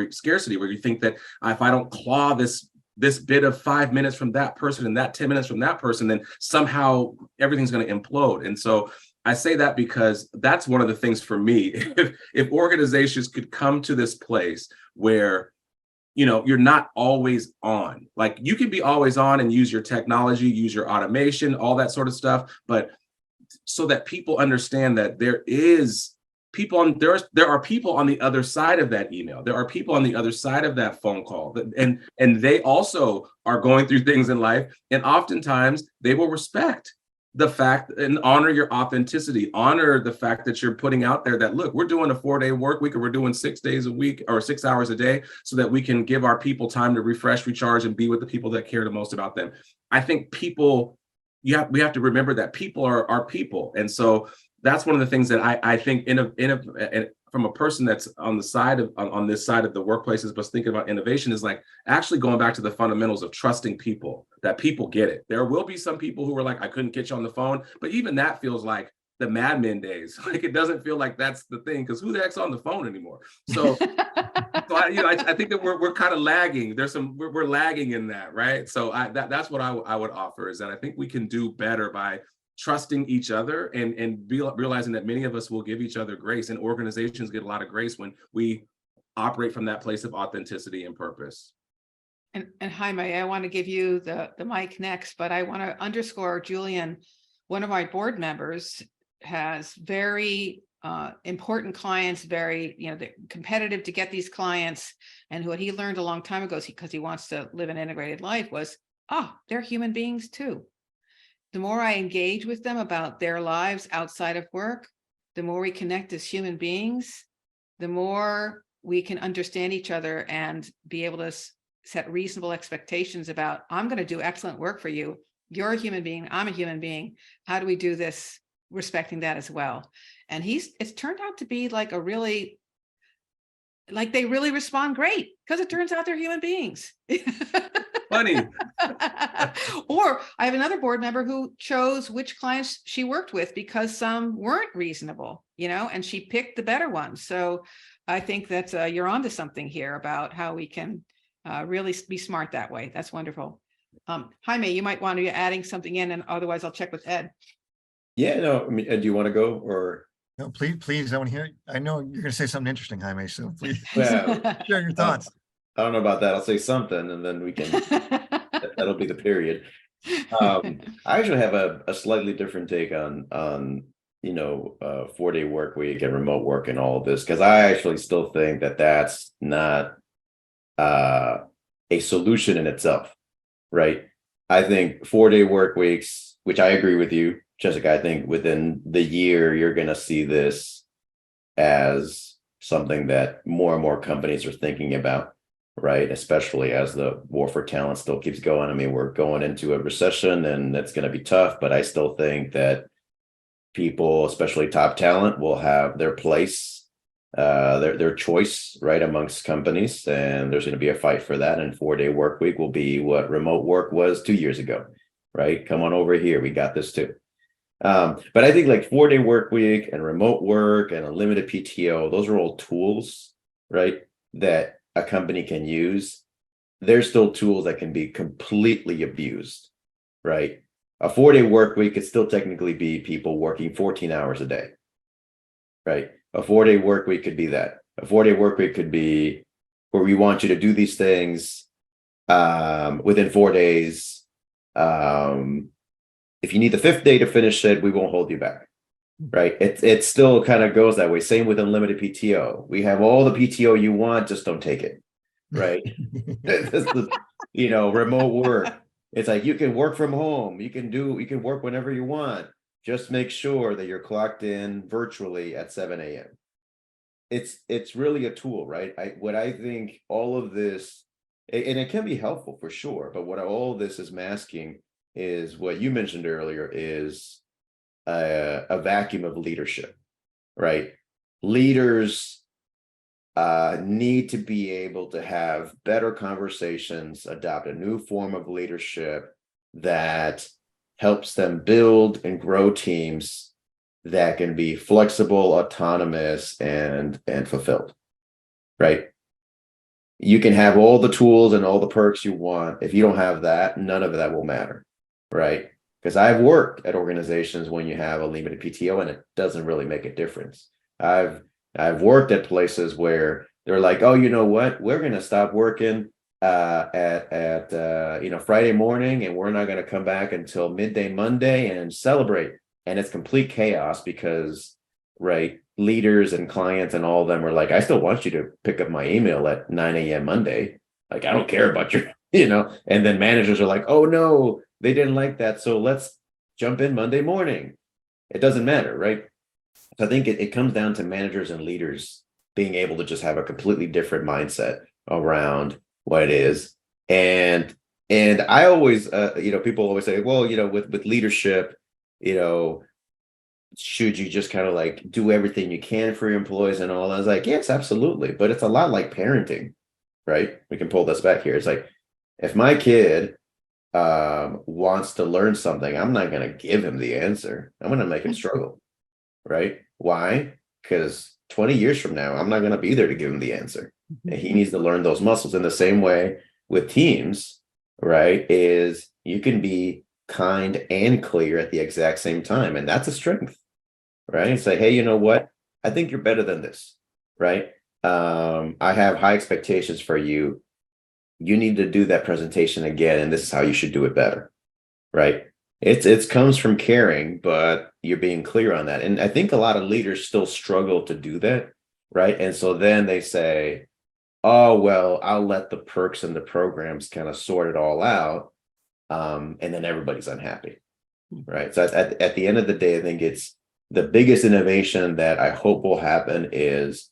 where you think that if I don't claw this bit of 5 minutes from that person and that 10 minutes from that person, then somehow everything's going to implode. And so I say that because that's one of the things for me. If organizations could come to this place where you're not always on. Like you can be always on and use your technology, use your automation, all that sort of stuff. But so that people understand that there are people on the other side of that email. There are people on the other side of that phone call, and they also are going through things in life. And oftentimes they will respect the fact and honor your authenticity, honor the fact that you're putting out there that, look, we're doing a 4-day work week, or we're doing 6 days a week or 6 hours a day so that we can give our people time to refresh, recharge, and be with the people that care the most about them. I think we have to remember that people are people. And so that's one of the things that I think from a person that's on this side of the workplaces, but thinking about innovation is like actually going back to the fundamentals of trusting people, that people get it. There will be some people who are like, I couldn't get you on the phone, but even that feels like the Mad Men days. Like, it doesn't feel like that's the thing, because who the heck's on the phone anymore? So, I think that we're kind of lagging. We're lagging in that, right? So that's what I would offer, is that I think we can do better by trusting each other and realizing that many of us will give each other grace, and organizations get a lot of grace when we operate from that place of authenticity and purpose. And Jaime, I want to give you the mic next, but I want to underscore, Julian, one of my board members has very important clients, very, they're competitive to get these clients. And what he learned a long time ago, because he wants to live an integrated life, was, they're human beings too. The more I engage with them about their lives outside of work, the more we connect as human beings, the more we can understand each other and be able to set reasonable expectations about, I'm going to do excellent work for you. You're a human being. I'm a human being. How do we do this, respecting that as well? And it's turned out to be like they really respond great, because it turns out they're human beings. Funny. Or I have another board member who chose which clients she worked with because some weren't reasonable, and she picked the better ones. So I think that you're onto something here about how we can really be smart that way. That's wonderful. Jaime, you might want to be adding something in, and otherwise I'll check with Ed. Yeah, no, I mean, Ed, do you want to go, or? No, please, I want to hear. I know you're going to say something interesting, Jaime, so please Well, share your thoughts. I don't know about that. I'll say something, and then we can, that'll be the period. I actually have a slightly different take on 4-day work week and remote work and all of this, because I actually still think that that's not a solution in itself, right? I think 4-day work weeks, which I agree with you, Jessica, I think within the year, you're going to see this as something that more and more companies are thinking about, right? Especially as the war for talent still keeps going. I mean, we're going into a recession and it's going to be tough, but I still think that people, especially top talent, will have their place, their choice, right, amongst companies. And there's going to be a fight for that. And 4-day work week will be what remote work was 2 years ago, right? Come on over here. We got this too. But I think like 4-day work week and remote work and unlimited PTO, those are all tools, right, that a company can use. They're still tools that can be completely abused, right? A 4-day work week could still technically be people working 14 hours a day, right? A 4-day work week could be that. A 4-day work week could be where we want you to do these things within 4 days. If you need the 5th day to finish it, we won't hold you back, right? It still kind of goes that way. Same with unlimited PTO. We have all the PTO you want, just don't take it, right? Remote work. It's like you can work from home. You can work whenever you want. Just make sure that you're clocked in virtually at 7 a.m. It's really a tool, right? I think all of this, and it can be helpful for sure, but what all of this is masking is what you mentioned earlier, is a vacuum of leadership, right? Leaders need to be able to have better conversations, adopt a new form of leadership that helps them build and grow teams that can be flexible, autonomous, and fulfilled, right? You can have all the tools and all the perks you want. If you don't have that, none of that will matter, right? Because I've worked at organizations when you have a limited PTO and it doesn't really make a difference. I've worked at places where they're like, oh, you know what? We're going to stop working at Friday morning, and we're not going to come back until midday Monday and celebrate. And it's complete chaos because, right, leaders and clients and all of them are like, I still want you to pick up my email at 9 a.m. Monday. Like, I don't care about your, and then managers are like, oh no, they didn't like that. So let's jump in Monday morning. It doesn't matter, right? So I think it comes down to managers and leaders being able to just have a completely different mindset around what it is. And I always, people always say, well, with leadership, should you just kind of like do everything you can for your employees and all? I was like, yes, absolutely. But it's a lot like parenting, right? We can pull this back here. It's like, if my kid wants to learn something, I'm not going to give him the answer. I'm going to make him struggle, right? Why? Because 20 years from now, I'm not going to be there to give him the answer. And he needs to learn those muscles. In the same way with teams, right? Is you can be kind and clear at the exact same time. And that's a strength, right? Say, hey, you know what? I think you're better than this, right? I have high expectations for you. You need to do that presentation again, and this is how you should do it better, right? It comes from caring, but you're being clear on that. And I think a lot of leaders still struggle to do that, right? And so then they say, oh, well, I'll let the perks and the programs kind of sort it all out. And then everybody's unhappy, right? So at the end of the day, I think it's the biggest innovation that I hope will happen is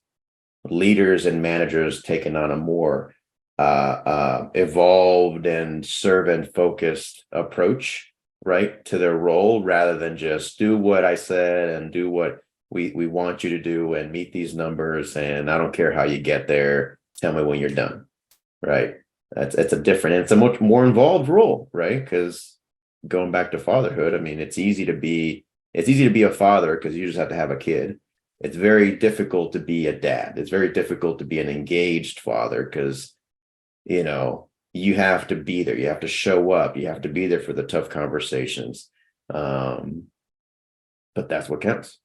leaders and managers taking on a more evolved and servant focused approach, right, to their role, rather than just do what I said and do what we want you to do and meet these numbers, and I don't care how you get there, tell me when you're done, right? It's a different, it's a much more involved role, right? Because going back to fatherhood, I mean, it's easy to be a father because you just have to have a kid. It's very difficult to be a dad. It's very difficult to be an engaged father because, you know, you have to be there. You have to show up. You have to be there for the tough conversations. But that's what counts.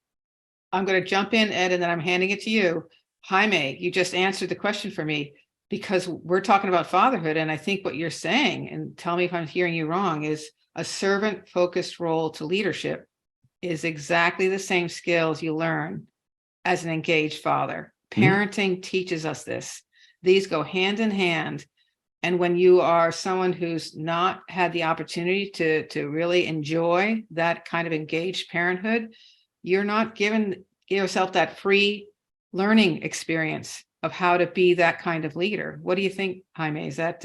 I'm going to jump in, Ed, and then I'm handing it to you. Jaime, you just answered the question for me because we're talking about fatherhood. And I think what you're saying, and tell me if I'm hearing you wrong, is a servant-focused role to leadership is exactly the same skills you learn as an engaged father. Parenting teaches us this. These go hand in hand. And when you are someone who's not had the opportunity to really enjoy that kind of engaged parenthood, you're not giving yourself that free learning experience of how to be that kind of leader. What do you think, Jaime? Is that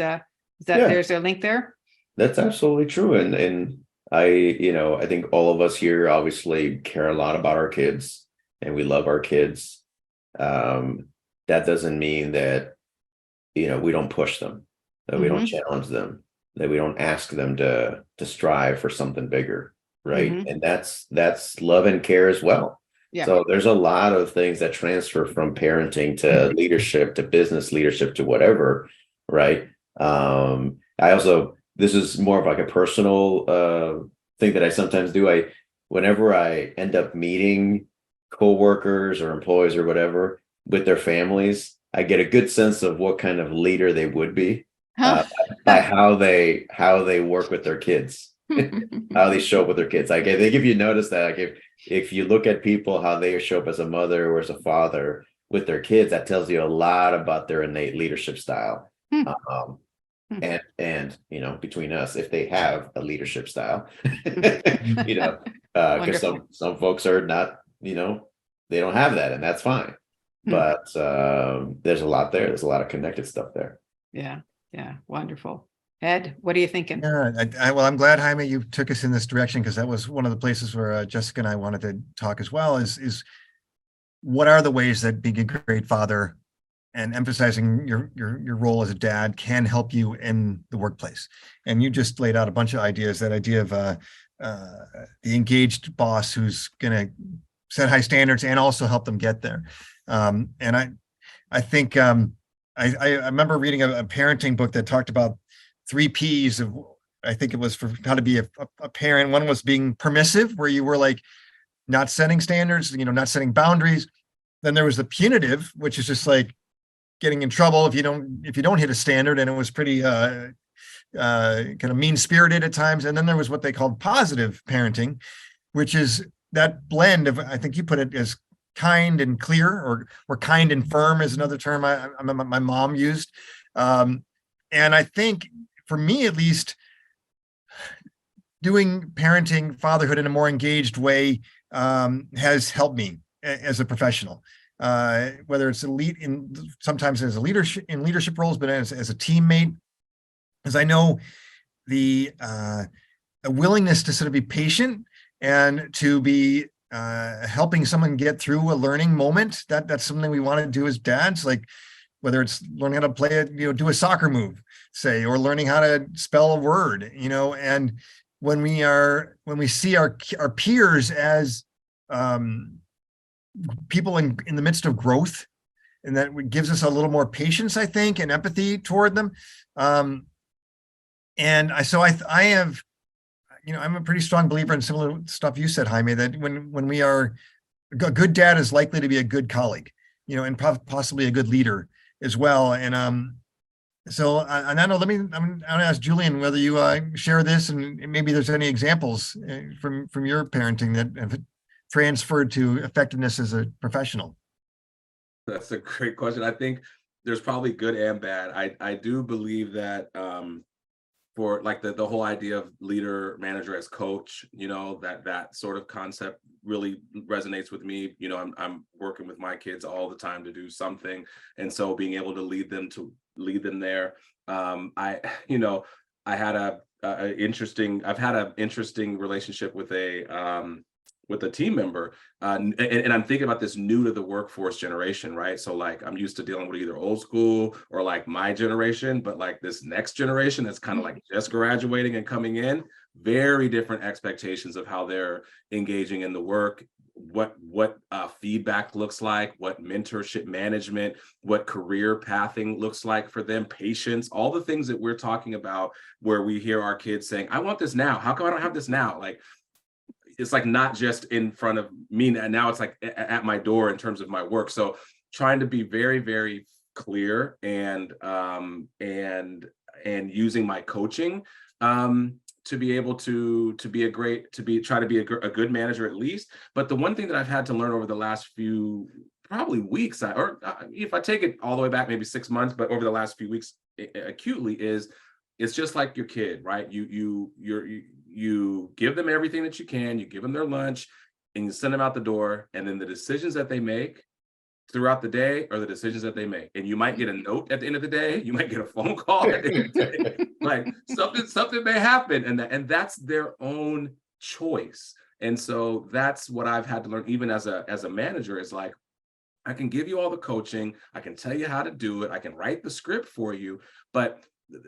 there's a link there? That's absolutely true. And I think all of us here obviously care a lot about our kids and we love our kids. That doesn't mean that, we don't push them, that we don't challenge them, that we don't ask them to strive for something bigger, right? And that's love and care as well. Yeah. So there's a lot of things that transfer from parenting to leadership to business leadership to whatever, right? This is more of like a personal thing that I sometimes do. Whenever I end up meeting coworkers or employees or whatever with their families, I get a good sense of what kind of leader they would be by how they work with their kids, how they show up with their kids. I think if you notice that, like if you look at people, how they show up as a mother or as a father with their kids, that tells you a lot about their innate leadership style. And between us, if they have a leadership style, because some folks are not, they don't have that, and that's fine. But there's a lot there. There's a lot of connected stuff there. Yeah. Wonderful. Ed, what are you thinking? Yeah, well, I'm glad, Jaime, you took us in this direction, because that was one of the places where Jessica and I wanted to talk as well, is what are the ways that being a great father and emphasizing your role as a dad can help you in the workplace. And you just laid out a bunch of ideas, that idea of the engaged boss who's going to set high standards and also help them get there. And I think I remember reading a parenting book that talked about 3 Ps of, I think it was for how to be a parent. One was being permissive, where you were like not setting standards, not setting boundaries. Then there was the punitive, which is just like getting in trouble if you don't hit a standard, and it was pretty kind of mean-spirited at times. And then there was what they called positive parenting, which is that blend of, I think you put it as kind and clear, or kind and firm is another term my mom used. And I think, for me at least, doing parenting, fatherhood in a more engaged way has helped me as a professional. Whether it's sometimes as a leadership roles, but as a teammate, because I know a willingness to sort of be patient and to be helping someone get through a learning moment. That's something we want to do as dads, like whether it's learning how to play do a soccer move, say, or learning how to spell a word, and when we see our peers as people in the midst of growth, and that gives us a little more patience, I think, and empathy toward them. And I have, I'm a pretty strong believer in similar stuff you said, Jaime, that when we are a good dad is likely to be a good colleague, and possibly a good leader as well. And so on that note, I'm going to ask Julian whether you share this, and maybe there's any examples from your parenting that have transferred to effectiveness as a professional. That's a great question. I think there's probably good and bad. I do believe that for like the whole idea of leader, manager as coach, that sort of concept really resonates with me. I'm working with my kids all the time to do something. And so being able to lead them there. I've had an interesting relationship with a team member, and I'm thinking about this new to the workforce generation, right? So like I'm used to dealing with either old school or like my generation, but like this next generation that's kind of like just graduating and coming in, very different expectations of how they're engaging in the work, what feedback looks like, what mentorship management, what career pathing looks like for them, patience, all the things that we're talking about where we hear our kids saying, I want this now. How come I don't have this now? Like, it's like not just in front of me now, it's like at my door in terms of my work. So trying to be very, very clear and using my coaching to be able to try to be a good manager at least. But the one thing that I've had to learn over the last few probably weeks, or if I take it all the way back, maybe 6 months, but over the last few weeks acutely, is it's just like your kid, right? You give them everything that you can, you give them their lunch, and you send them out the door, and then the decisions that they make throughout the day are the decisions that they make. And you might get a note at the end of the day, you might get a phone call at the end of the day, like something may happen, and that's their own choice. And so that's what I've had to learn, even as a manager, is like, I can give you all the coaching, I can tell you how to do it, I can write the script for you, but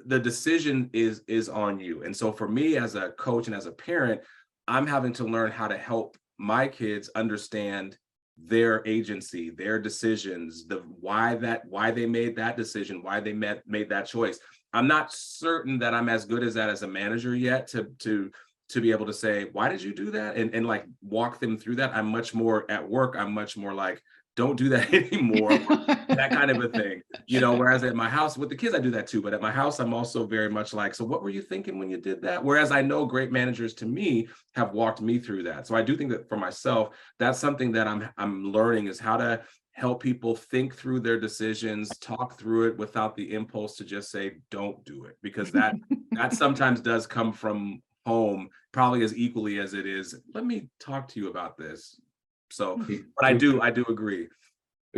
the decision is on you. And so for me as a coach and as a parent, I'm having to learn how to help my kids understand their agency, their decisions, why they made that decision, why they made that choice. I'm not certain that I'm as good as that as a manager yet to be able to say, why did you do that? And like walk them through that. I'm much more at work. I'm much more like, don't do that anymore, that kind of a thing, whereas at my house with the kids, I do that too. But at my house, I'm also very much like, so what were you thinking when you did that? Whereas I know great managers to me have walked me through that. So I do think that for myself, that's something that I'm learning, is how to help people think through their decisions, talk through it without the impulse to just say, don't do it, because that sometimes does come from home, probably as equally as it is, let me talk to you about this. So, but I do agree.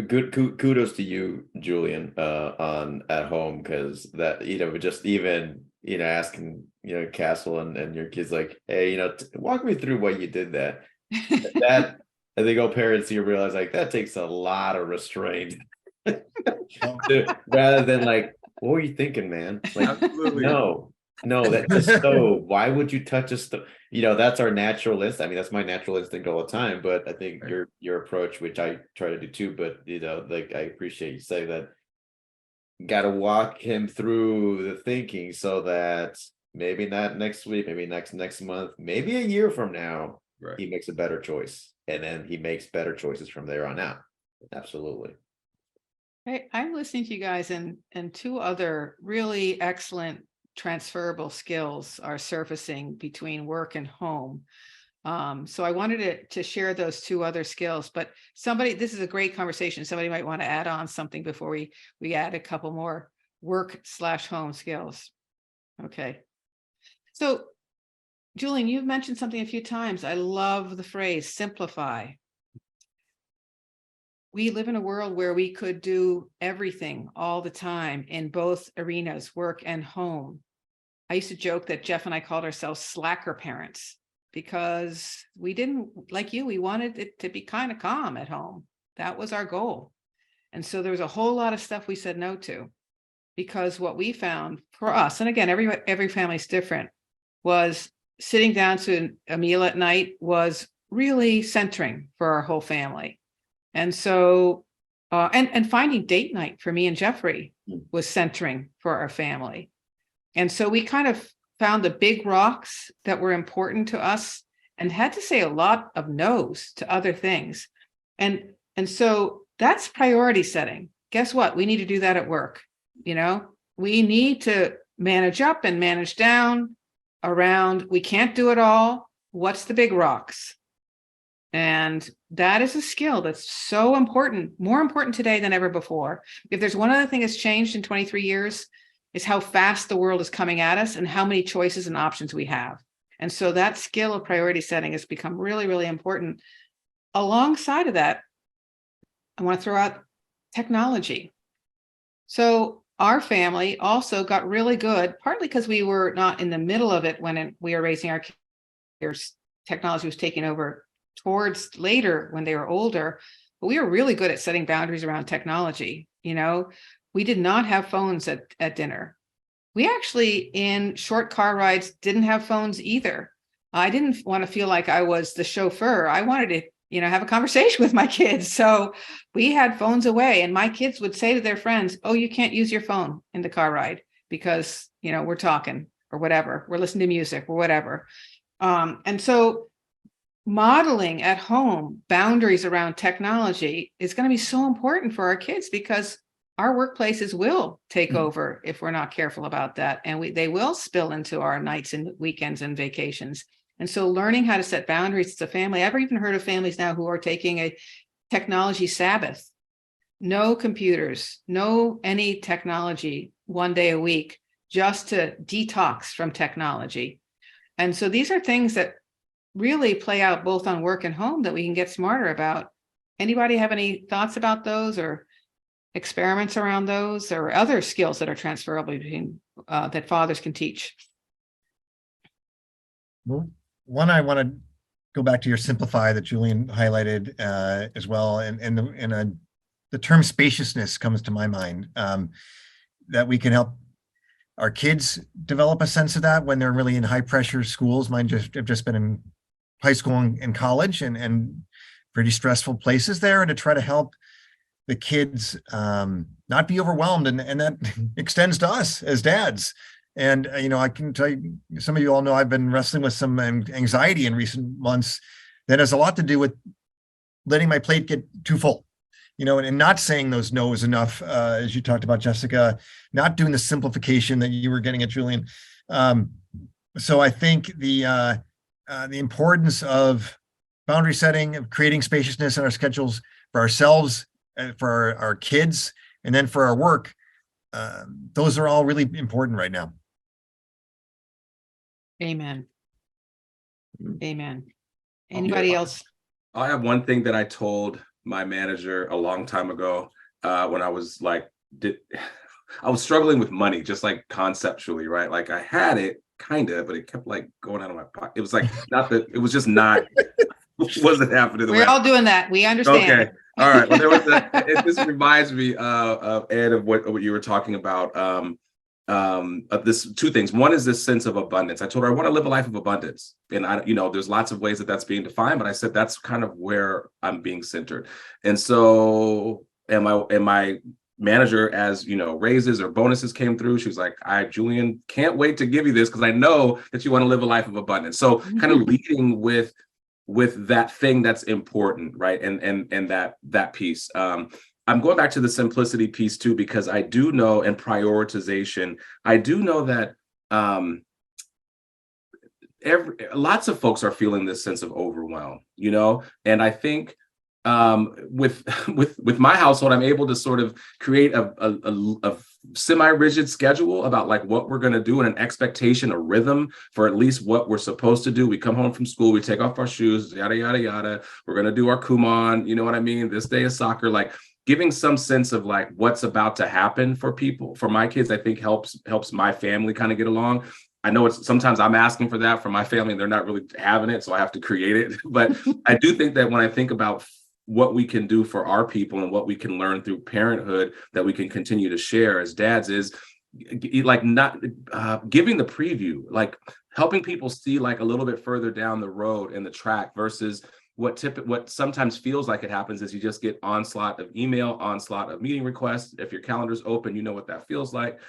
Good kudos to you, Julian, on at home, because that, just even, asking, Castle and your kids like, hey, walk me through why you did that. That, I think all parents here realize like that takes a lot of restraint rather than like, what were you thinking, man? Like, absolutely. No, that's just so. Why would you touch a stove? That's our natural instinct. I mean, that's my natural instinct all the time. But I think your approach, which I try to do too, but like I appreciate you saying that. Got to walk him through the thinking so that maybe not next week, maybe next month, maybe a year from now, he makes a better choice, and then he makes better choices from there on out. Absolutely. I'm listening to you guys, and two other really excellent transferable skills are surfacing between work and home. So I wanted to share those two other skills, but this is a great conversation. Somebody might want to add on something before we add a couple more work/home skills. Okay. So Julian, you've mentioned something a few times. I love the phrase simplify. We live in a world where we could do everything all the time in both arenas, work and home. I used to joke that Jeff and I called ourselves slacker parents because we didn't, like you, we wanted it to be kind of calm at home. That was our goal. And so there was a whole lot of stuff we said no to, because what we found for us, and again, every family's different, was sitting down to a meal at night was really centering for our whole family. And so, and finding date night for me and Jeffrey was centering for our family. And so we kind of found the big rocks that were important to us and had to say a lot of no's to other things. And so that's priority setting. Guess what? We need to do that at work. You know, we need to manage up and manage down around, we can't do it all. What's the big rocks? And that is a skill that's so important, more important today than ever before. If there's one other thing that's changed in 23 years, is how fast the world is coming at us and how many choices and options we have. And so that skill of priority setting has become really, really important. Alongside of that, I want to throw out technology. So our family also got really good, partly because we were not in the middle of it when we were raising our kids. Technology was taking over towards later when they were older, but we were really good at setting boundaries around technology. You know, we did not have phones at dinner. We actually, in short car rides, didn't have phones either. I didn't want to feel like I was the chauffeur. I wanted to, have a conversation with my kids. So we had phones away, and my kids would say to their friends, "Oh, you can't use your phone in the car ride because, we're talking or whatever. We're listening to music or whatever." And so modeling at home boundaries around technology is going to be so important for our kids, because our workplaces will take over if we're not careful about that. And they will spill into our nights and weekends and vacations. And so learning how to set boundaries as a family, I've even heard of families now who are taking a technology Sabbath. No computers, no any technology 1 day a week, just to detox from technology. And so these are things that really play out both on work and home that we can get smarter about. Anybody have any thoughts about those, or experiments around those, or other skills that are transferable between that fathers can teach? Well, one, I want to go back to your simplify that Julian highlighted as well, and the term spaciousness comes to my mind, that we can help our kids develop a sense of that when they're really in high pressure schools. Mine have just been in high school and college and pretty stressful places there, and to try to help the kids not be overwhelmed, and that extends to us as dads. And I can tell you, some of you all know I've been wrestling with some anxiety in recent months that has a lot to do with letting my plate get too full, and not saying those no's enough, as you talked about, Jessica, not doing the simplification that you were getting at, Julian. So I think the importance of boundary setting, of creating spaciousness in our schedules for ourselves, for our kids, and then for our work, those are all really important right now. Amen. Amen. Anybody else? I have one thing that I told my manager a long time ago, when I was I was struggling with money, just like conceptually, right? Like I had it kind of, but it kept going out of my pocket. It was it was just not, wasn't happening. We're all doing that. We understand. Okay. All right. Well, there was this reminds me of Ed, of what you were talking about. Of this, two things. One is this sense of abundance. I told her I want to live a life of abundance, and there's lots of ways that that's being defined, but I said that's kind of where I'm being centered. And so, and my manager, as raises or bonuses came through, she was like, Julian, can't wait to give you this, because I know that you want to live a life of abundance. So kind of leading with that thing that's important, right? And that piece. I'm going back to the simplicity piece too, because I do know, and prioritization, I do know that lots of folks are feeling this sense of overwhelm, and I think with my household, I'm able to sort of create a semi-rigid schedule about what we're going to do, and an expectation, a rhythm for at least what we're supposed to do. We come home from school, we take off our shoes, yada, yada, yada. We're going to do our Kumon, you know what I mean? This day is soccer, giving some sense of what's about to happen for people. For my kids, I think helps my family kind of get along. I know sometimes I'm asking for that from my family and they're not really having it, so I have to create it. But I do think that when I think about what we can do for our people and what we can learn through parenthood that we can continue to share as dads is not giving the preview, helping people see a little bit further down the road in the track, versus what sometimes feels like it happens is you just get onslaught of email, onslaught of meeting requests. If your calendar's open, you know what that feels like.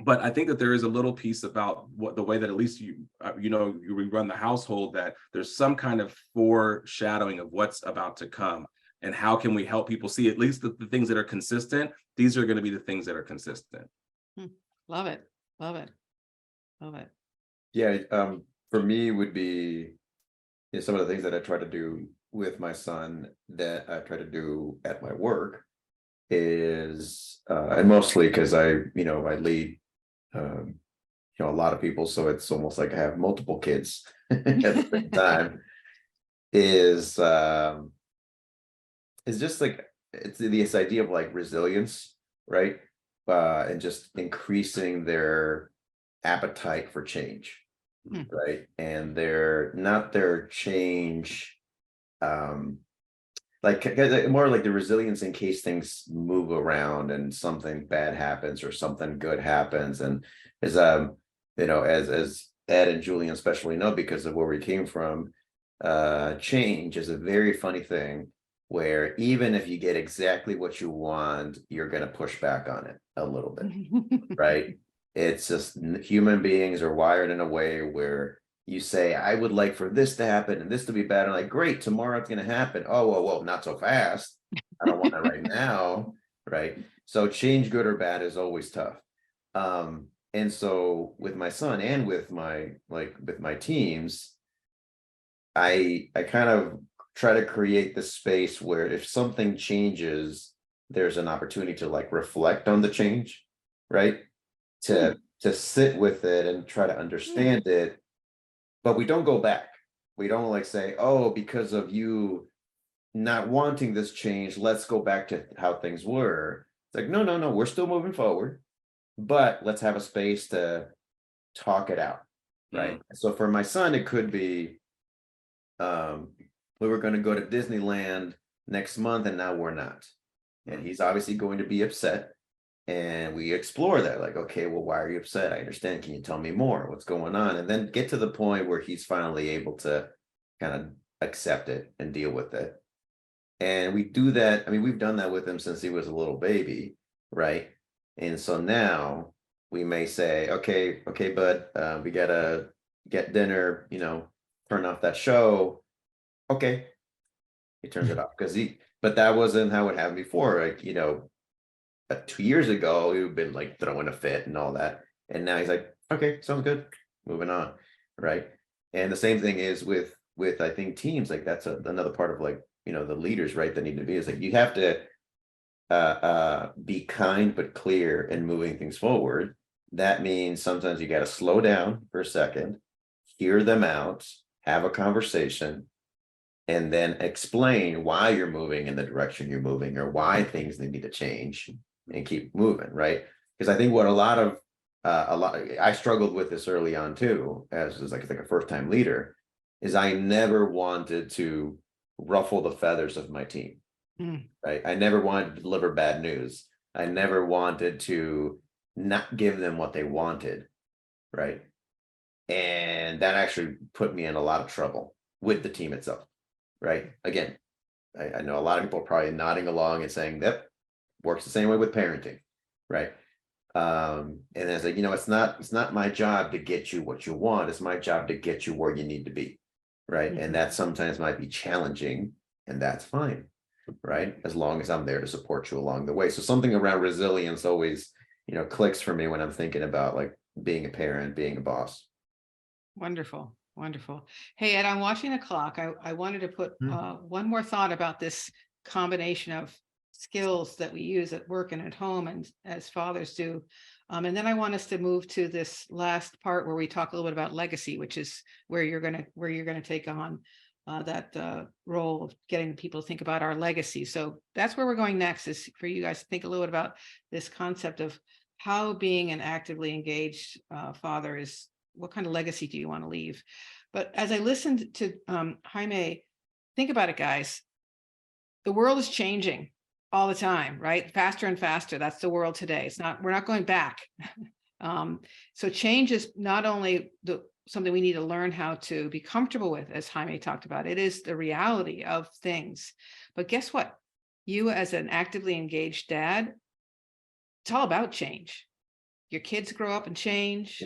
But I think that there is a little piece about what the way that at least you run the household, that there's some kind of foreshadowing of what's about to come, and how can we help people see at least the things that are consistent. These are going to be the things that are consistent. Love it. Love it. Love it. Yeah, for me would be some of the things that I try to do with my son that I try to do at my work is, and mostly because I lead, a lot of people, so it's almost like I have multiple kids at the same time. Is just like, it's this idea of like resilience, right? And just increasing their appetite for change, right? And their change, like more like the resilience in case things move around and something bad happens or something good happens. And as as Ed and Julian especially know, because of where we came from, change is a very funny thing, where even if you get exactly what you want, you're going to push back on it a little bit, right? It's just human beings are wired in a way where you say, I would like for this to happen and this to be better. Like, great, tomorrow it's going to happen. Oh, whoa, not so fast. I don't want it right now, right? So change, good or bad, is always tough. And so with my son and with my teams, I kind of try to create the space where if something changes, there's an opportunity to like reflect on the change, right? To sit with it and try to understand it. But we don't go back. We don't like say, oh, because of you not wanting this change, let's go back to how things were. It's like, no, we're still moving forward, but let's have a space to talk it out, right? So for my son, it could be, we were going to go to Disneyland next month and now we're not. And he's obviously going to be upset. And we explore that, like, okay, well, why are you upset? I understand. Can you tell me more? What's going on? And then get to the point where he's finally able to kind of accept it and deal with it. And we do that. I mean, we've done that with him since he was a little baby, right? And so now we may say, okay, bud, we gotta get dinner, turn off that show. Okay. He turns it off but that wasn't how it happened before. Like, 2 years ago, he would have been like throwing a fit and all that. And now he's like, okay, sounds good. Moving on. Right. And the same thing is with I think teams, like that's another part of like, the leaders, right, that need to be, is like, you have to be kind but clear in moving things forward. That means sometimes you got to slow down for a second, hear them out, have a conversation, and then explain why you're moving in the direction you're moving, or why things need to change, and keep moving, right? Because I think what I struggled with this early on too, as like a first-time leader, is I never wanted to ruffle the feathers of my team, right? I never wanted to deliver bad news. I never wanted to not give them what they wanted, right? And that actually put me in a lot of trouble with the team itself, right? Again, I know a lot of people are probably nodding along and saying that works the same way with parenting, right? And it's like, it's not my job to get you what you want. It's my job to get you where you need to be, right? And that sometimes might be challenging, and that's fine, right? As long as I'm there to support you along the way. So something around resilience always, clicks for me when I'm thinking about like being a parent, being a boss. Wonderful. Wonderful. Hey, Ed, I'm watching the clock. I wanted to put one more thought about this combination of skills that we use at work and at home, and as fathers do. And then I want us to move to this last part where we talk a little bit about legacy, which is where you're gonna take on that role of getting people to think about our legacy. So that's where we're going next, is for you guys to think a little bit about this concept of how being an actively engaged father is. What kind of legacy do you want to leave? But as I listened to Jaime, think about it, guys. The world is changing all the time, right? Faster and faster. That's the world today. We're not going back. So change is not only something we need to learn how to be comfortable with, as Jaime talked about. It is the reality of things. But guess what? You, as an actively engaged dad, it's all about change. Your kids grow up and change.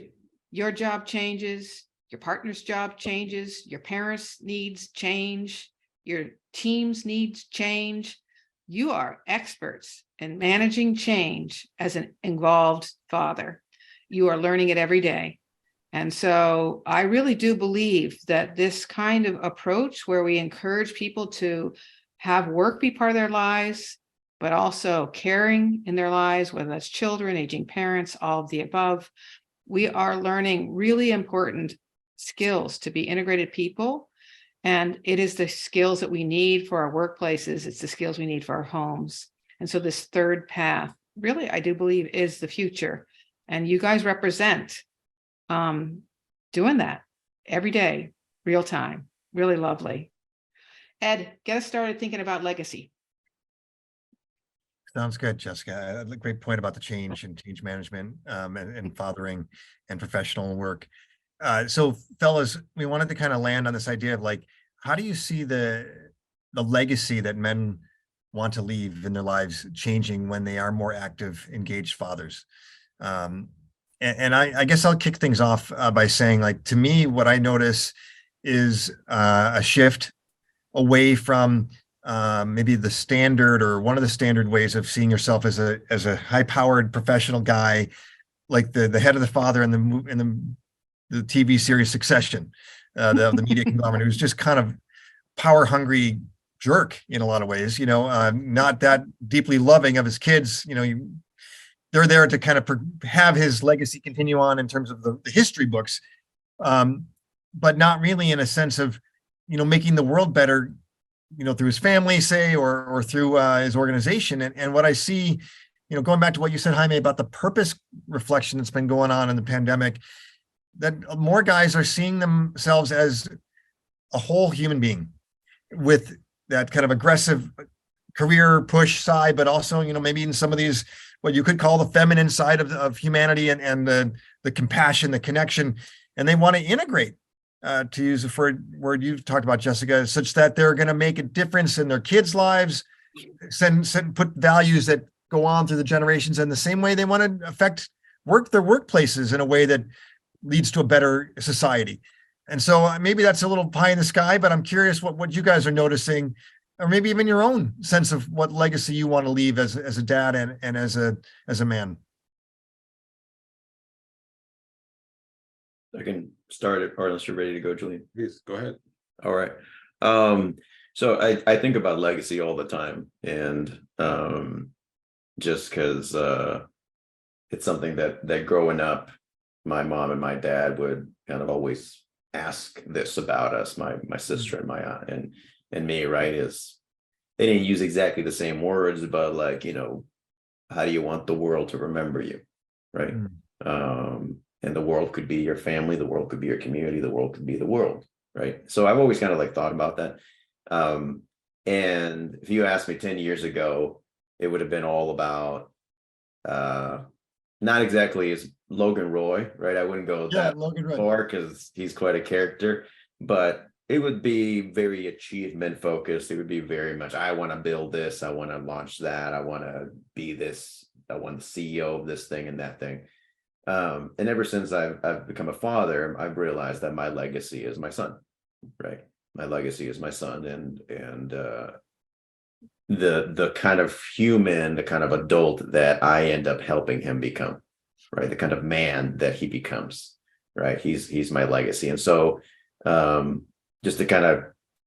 Your job changes. Your partner's job changes. Your parents' needs change. Your team's needs change. You are experts in managing change as an involved father. You are learning it every day. And so I really do believe that this kind of approach, where we encourage people to have work be part of their lives, but also caring in their lives, whether that's children, aging parents, all of the above, we are learning really important skills to be integrated people. And it is the skills that we need for our workplaces. It's the skills we need for our homes. And so this third path, really, I do believe, is the future. And you guys represent doing that every day, real time, really lovely. Ed, get us started thinking about legacy. Sounds good, Jessica. A great point about the change and change management, and fathering and professional work. So fellas, we wanted to kind of land on this idea of like, how do you see the legacy that men want to leave in their lives changing when they are more active, engaged fathers? And I guess I'll kick things off by saying, like, to me, what I notice is a shift away from maybe the standard, or one of the standard ways of seeing yourself as a high-powered professional guy, like the head of the father in the TV series Succession, the media conglomerate, who's just kind of power-hungry jerk in a lot of ways, not that deeply loving of his kids. They're there to kind of have his legacy continue on in terms of the history books, but not really in a sense of, making the world better, through his family, say, or through his organization. And what I see, going back to what you said, Jaime, about the purpose reflection that's been going on in the pandemic, that more guys are seeing themselves as a whole human being with that kind of aggressive career push side, but also, maybe in some of these, what you could call the feminine side of humanity, and the compassion, the connection, and they want to integrate, to use a word you've talked about, Jessica, such that they're going to make a difference in their kids' lives, put values that go on through the generations, in the same way they want to affect their workplaces in a way that leads to a better society. And so maybe that's a little pie in the sky, but I'm curious what you guys are noticing, or maybe even your own sense of what legacy you want to leave as a dad and as a man. I can start it, or unless you're ready to go, Julian. Please go ahead. All right. So I think about legacy all the time, and just because it's something that growing up, my mom and my dad would kind of always ask this about us, my sister and my aunt and me, right? Is they didn't use exactly the same words, but like, how do you want the world to remember you, right? And the world could be your family, the world could be your community, the world could be the world, right? So I've always kind of like thought about that. And if you asked me 10 years ago, it would have been all about not exactly as Logan Roy, right? I wouldn't go that far because he's quite a character, but it would be very achievement focused. It would be very much, I want to build this, I want to launch that, I want to be this, I want the CEO of this thing and that thing. And ever since I've become a father, I've realized that my legacy is my son, right? My legacy is my son, and the kind of human, the kind of adult that I end up helping him become, right? The kind of man that he becomes, right? He's my legacy. And so just to kind of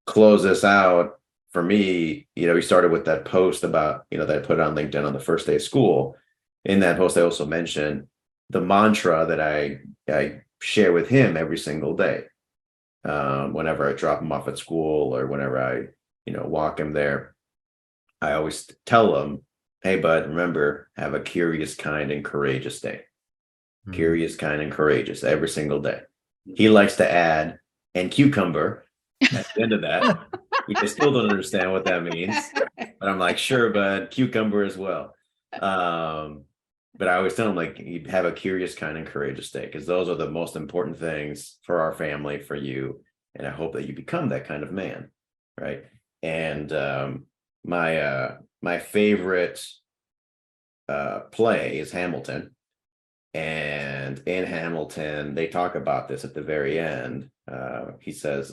close this out, for me, we started with that post about, that I put on LinkedIn on the first day of school. In that post, I also mentioned the mantra that I share with him every single day. Whenever I drop him off at school, or whenever I, walk him there, I always tell him, hey, bud, remember, have a curious, kind, and courageous day. Curious, kind, and courageous every single day. He likes to add, and cucumber at the end of that, which I still don't understand what that means. But I'm like, sure, bud, cucumber as well. but I always tell them, like, you have a curious, kind, and courageous day, because those are the most important things for our family, for you. And I hope that you become that kind of man. Right. And my favorite play is Hamilton. And in Hamilton, they talk about this at the very end. He says,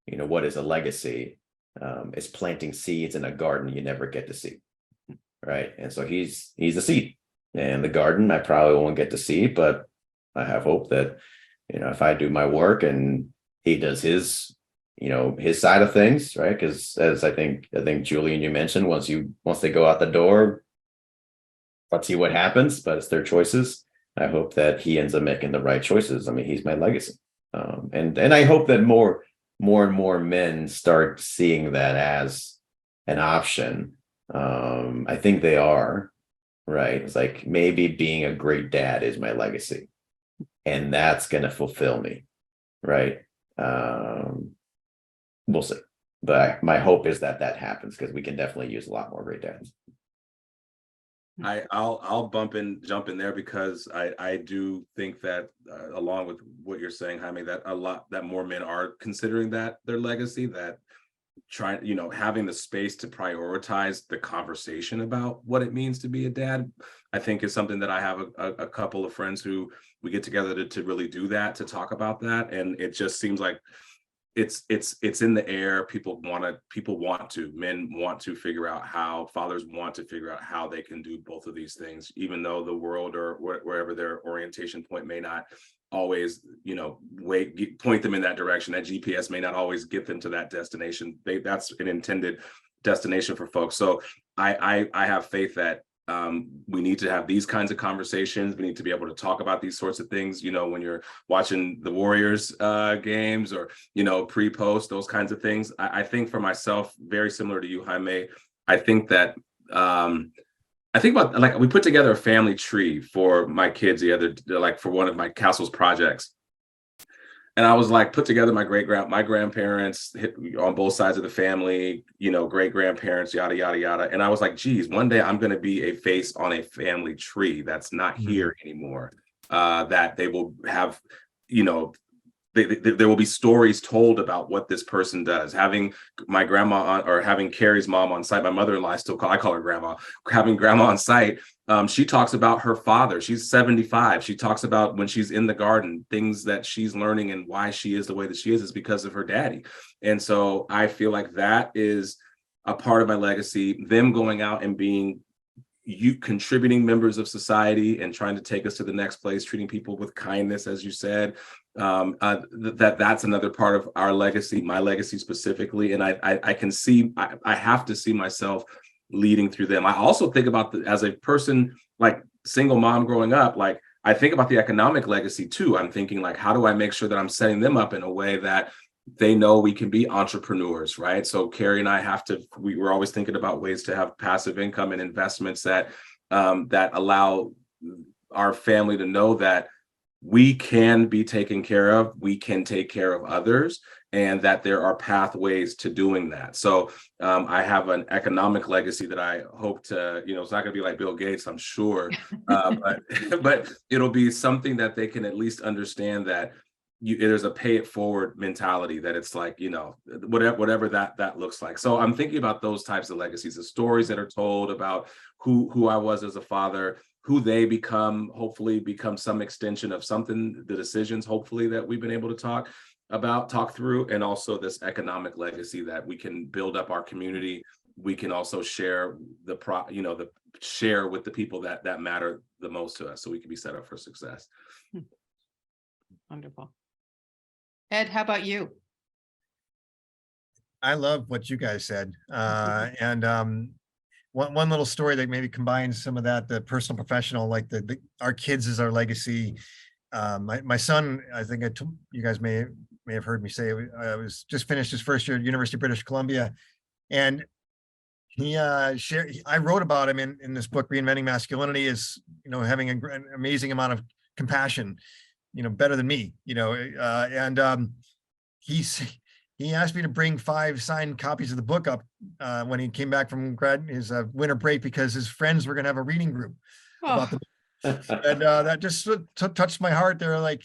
what is a legacy? It's planting seeds in a garden you never get to see. Right. And so he's a seed. And the garden I probably won't get to see, but I have hope that, if I do my work and he does his, his side of things, right? Because as I think Julian, you mentioned, once they go out the door, let's see what happens, but it's their choices. I hope that he ends up making the right choices. I mean, he's my legacy. And I hope that more and more men start seeing that as an option. I think they are, right? It's like, maybe being a great dad is my legacy, and that's going to fulfill me, right? We'll see. But my hope is that happens, because we can definitely use a lot more great dads. I'll jump in there, because I do think that along with what you're saying, Jaime, that more men are considering that their legacy, that having the space to prioritize the conversation about what it means to be a dad, I think is something that I have a couple of friends who we get together to really do that, to talk about that. And it just seems like it's in the air. Men want to figure out how, fathers want to figure out how they can do both of these things, even though the world or wherever their orientation point may not always, point them in that direction. That GPS may not always get them to that destination. That's an intended destination for folks. So I have faith that we need to have these kinds of conversations. We need to be able to talk about these sorts of things, when you're watching the Warriors games, or, pre-post, those kinds of things. I think for myself, very similar to you, Jaime, I think that I think about, like, we put together a family tree for my kids for one of my Castle's projects. And I was like, put together my grandparents on both sides of the family, great grandparents, yada, yada, yada. And I was like, geez, one day I'm going to be a face on a family tree that's not here anymore, that they will have, there will be stories told about what this person does. Having my grandma or having Carrie's mom on site, my mother-in-law, I call her grandma, having grandma on site. She talks about her father. She's 75. She talks about when she's in the garden, things that she's learning, and why she is the way that she is because of her daddy. And so I feel like that is a part of my legacy, them going out and being contributing members of society and trying to take us to the next place, treating people with kindness, as you said. That's another part of our legacy, my legacy specifically. And I can see, I have to see myself leading through them. I also think about as a person, like single mom growing up, like I think about the economic legacy too. I'm thinking, like, how do I make sure that I'm setting them up in a way that they know we can be entrepreneurs, right? So Carrie and I we're always thinking about ways to have passive income and investments that allow our family to know that we can be taken care of, we can take care of others, and that there are pathways to doing that. So I have an economic legacy that I hope to, it's not going to be like Bill Gates, I'm sure, but it'll be something that they can at least understand that there's a pay it forward mentality, that it's like, whatever that looks like. So I'm thinking about those types of legacies, the stories that are told about who I was as a father, who they hopefully become some extension of something, the decisions, hopefully, that we've been able to talk through, and also this economic legacy that we can build up our community. We can also share share with the people that matter the most to us, so we can be set up for success. Wonderful. Ed, how about you? I love what you guys said. And one little story that maybe combines some of that, the personal, professional, like our kids is our legacy. My son, I think you guys may have heard me say, I was just finished his first year at University of British Columbia, and he I wrote about him in this book, Reinventing Masculinity, is having an amazing amount of compassion, better than me, and he asked me to bring 5 signed copies of the book up when he came back from his winter break, because his friends were going to have a reading group about the book. And that just touched my heart there. Like,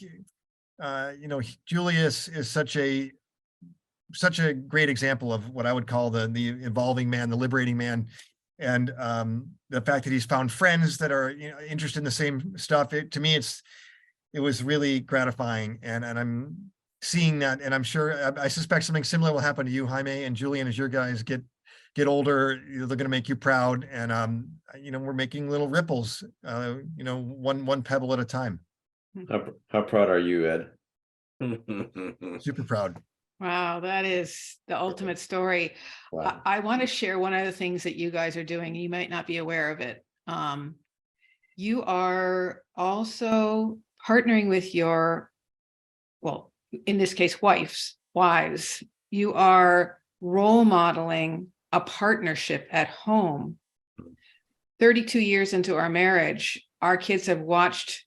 Julius is such a great example of what I would call the evolving man, the liberating man. And the fact that he's found friends that are interested in the same stuff, to me, it was really gratifying. And I'm seeing that, and I'm sure, I suspect something similar will happen to you, Jaime and Julian, as your guys get older. They're going to make you proud. And we're making little ripples, one pebble at a time. How proud are you, Ed? Super proud. Wow, that is the ultimate story. Wow. I want to share one of the things that you guys are doing. You might not be aware of it. You are also partnering with your, well, in this case, wives. You are role modeling a partnership at home. 32 years into our marriage, our kids have watched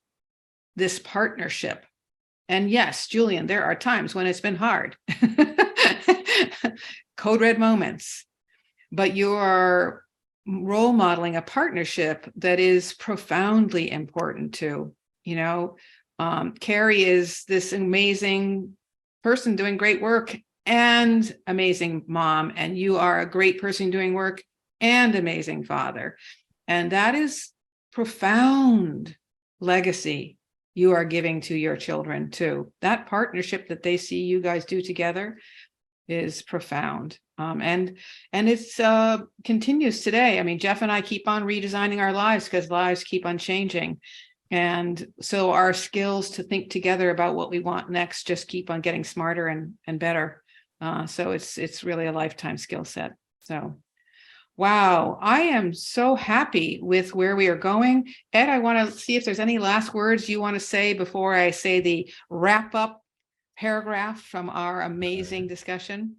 this partnership. And yes, Julian, there are times when it's been hard. Code red moments. But you are role modeling a partnership that is profoundly important too. Carrie is this amazing person doing great work and amazing mom. And you are a great person doing work and amazing father. And that is profound legacy you are giving to your children too. That partnership that they see you guys do together is profound. And it's continues today. I mean, Jeff and I keep on redesigning our lives because lives keep on changing. And so our skills to think together about what we want next just keep on getting smarter and better. So it's really a lifetime skill set. So wow, I am so happy with where we are going. Ed, I want to see if there's any last words you want to say before I say the wrap up paragraph from our amazing discussion.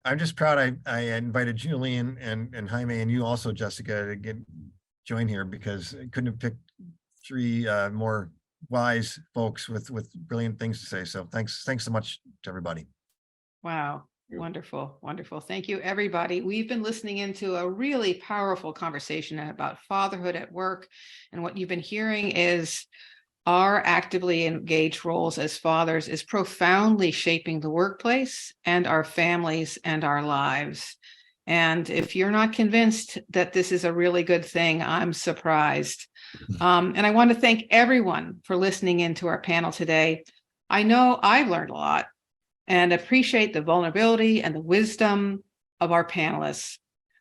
I'm just proud I invited Julian and Jaime and you also, Jessica, to join here, because I couldn't have picked three more wise folks with brilliant things to say. So thanks so much to everybody. Wow. Wonderful. Wonderful. Thank you, everybody. We've been listening into a really powerful conversation about fatherhood at work. And what you've been hearing is our actively engaged roles as fathers is profoundly shaping the workplace and our families and our lives. And if you're not convinced that this is a really good thing, I'm surprised. And I want to thank everyone for listening into our panel today. I know I've learned a lot and appreciate the vulnerability and the wisdom of our panelists.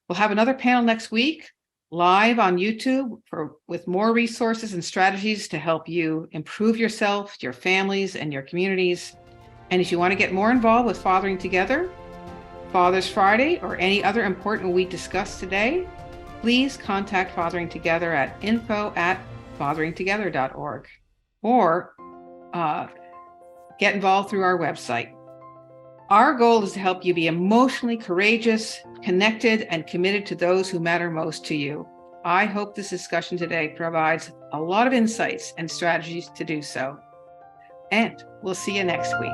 We'll have another panel next week, live on YouTube, with more resources and strategies to help you improve yourself, your families, and your communities. And if you want to get more involved with Fathering Together, Father's Friday, or any other important we discussed today, please contact Fathering Together at info@fatheringtogether.org or get involved through our website. Our goal is to help you be emotionally courageous, connected, and committed to those who matter most to you. I hope this discussion today provides a lot of insights and strategies to do so. And we'll see you next week.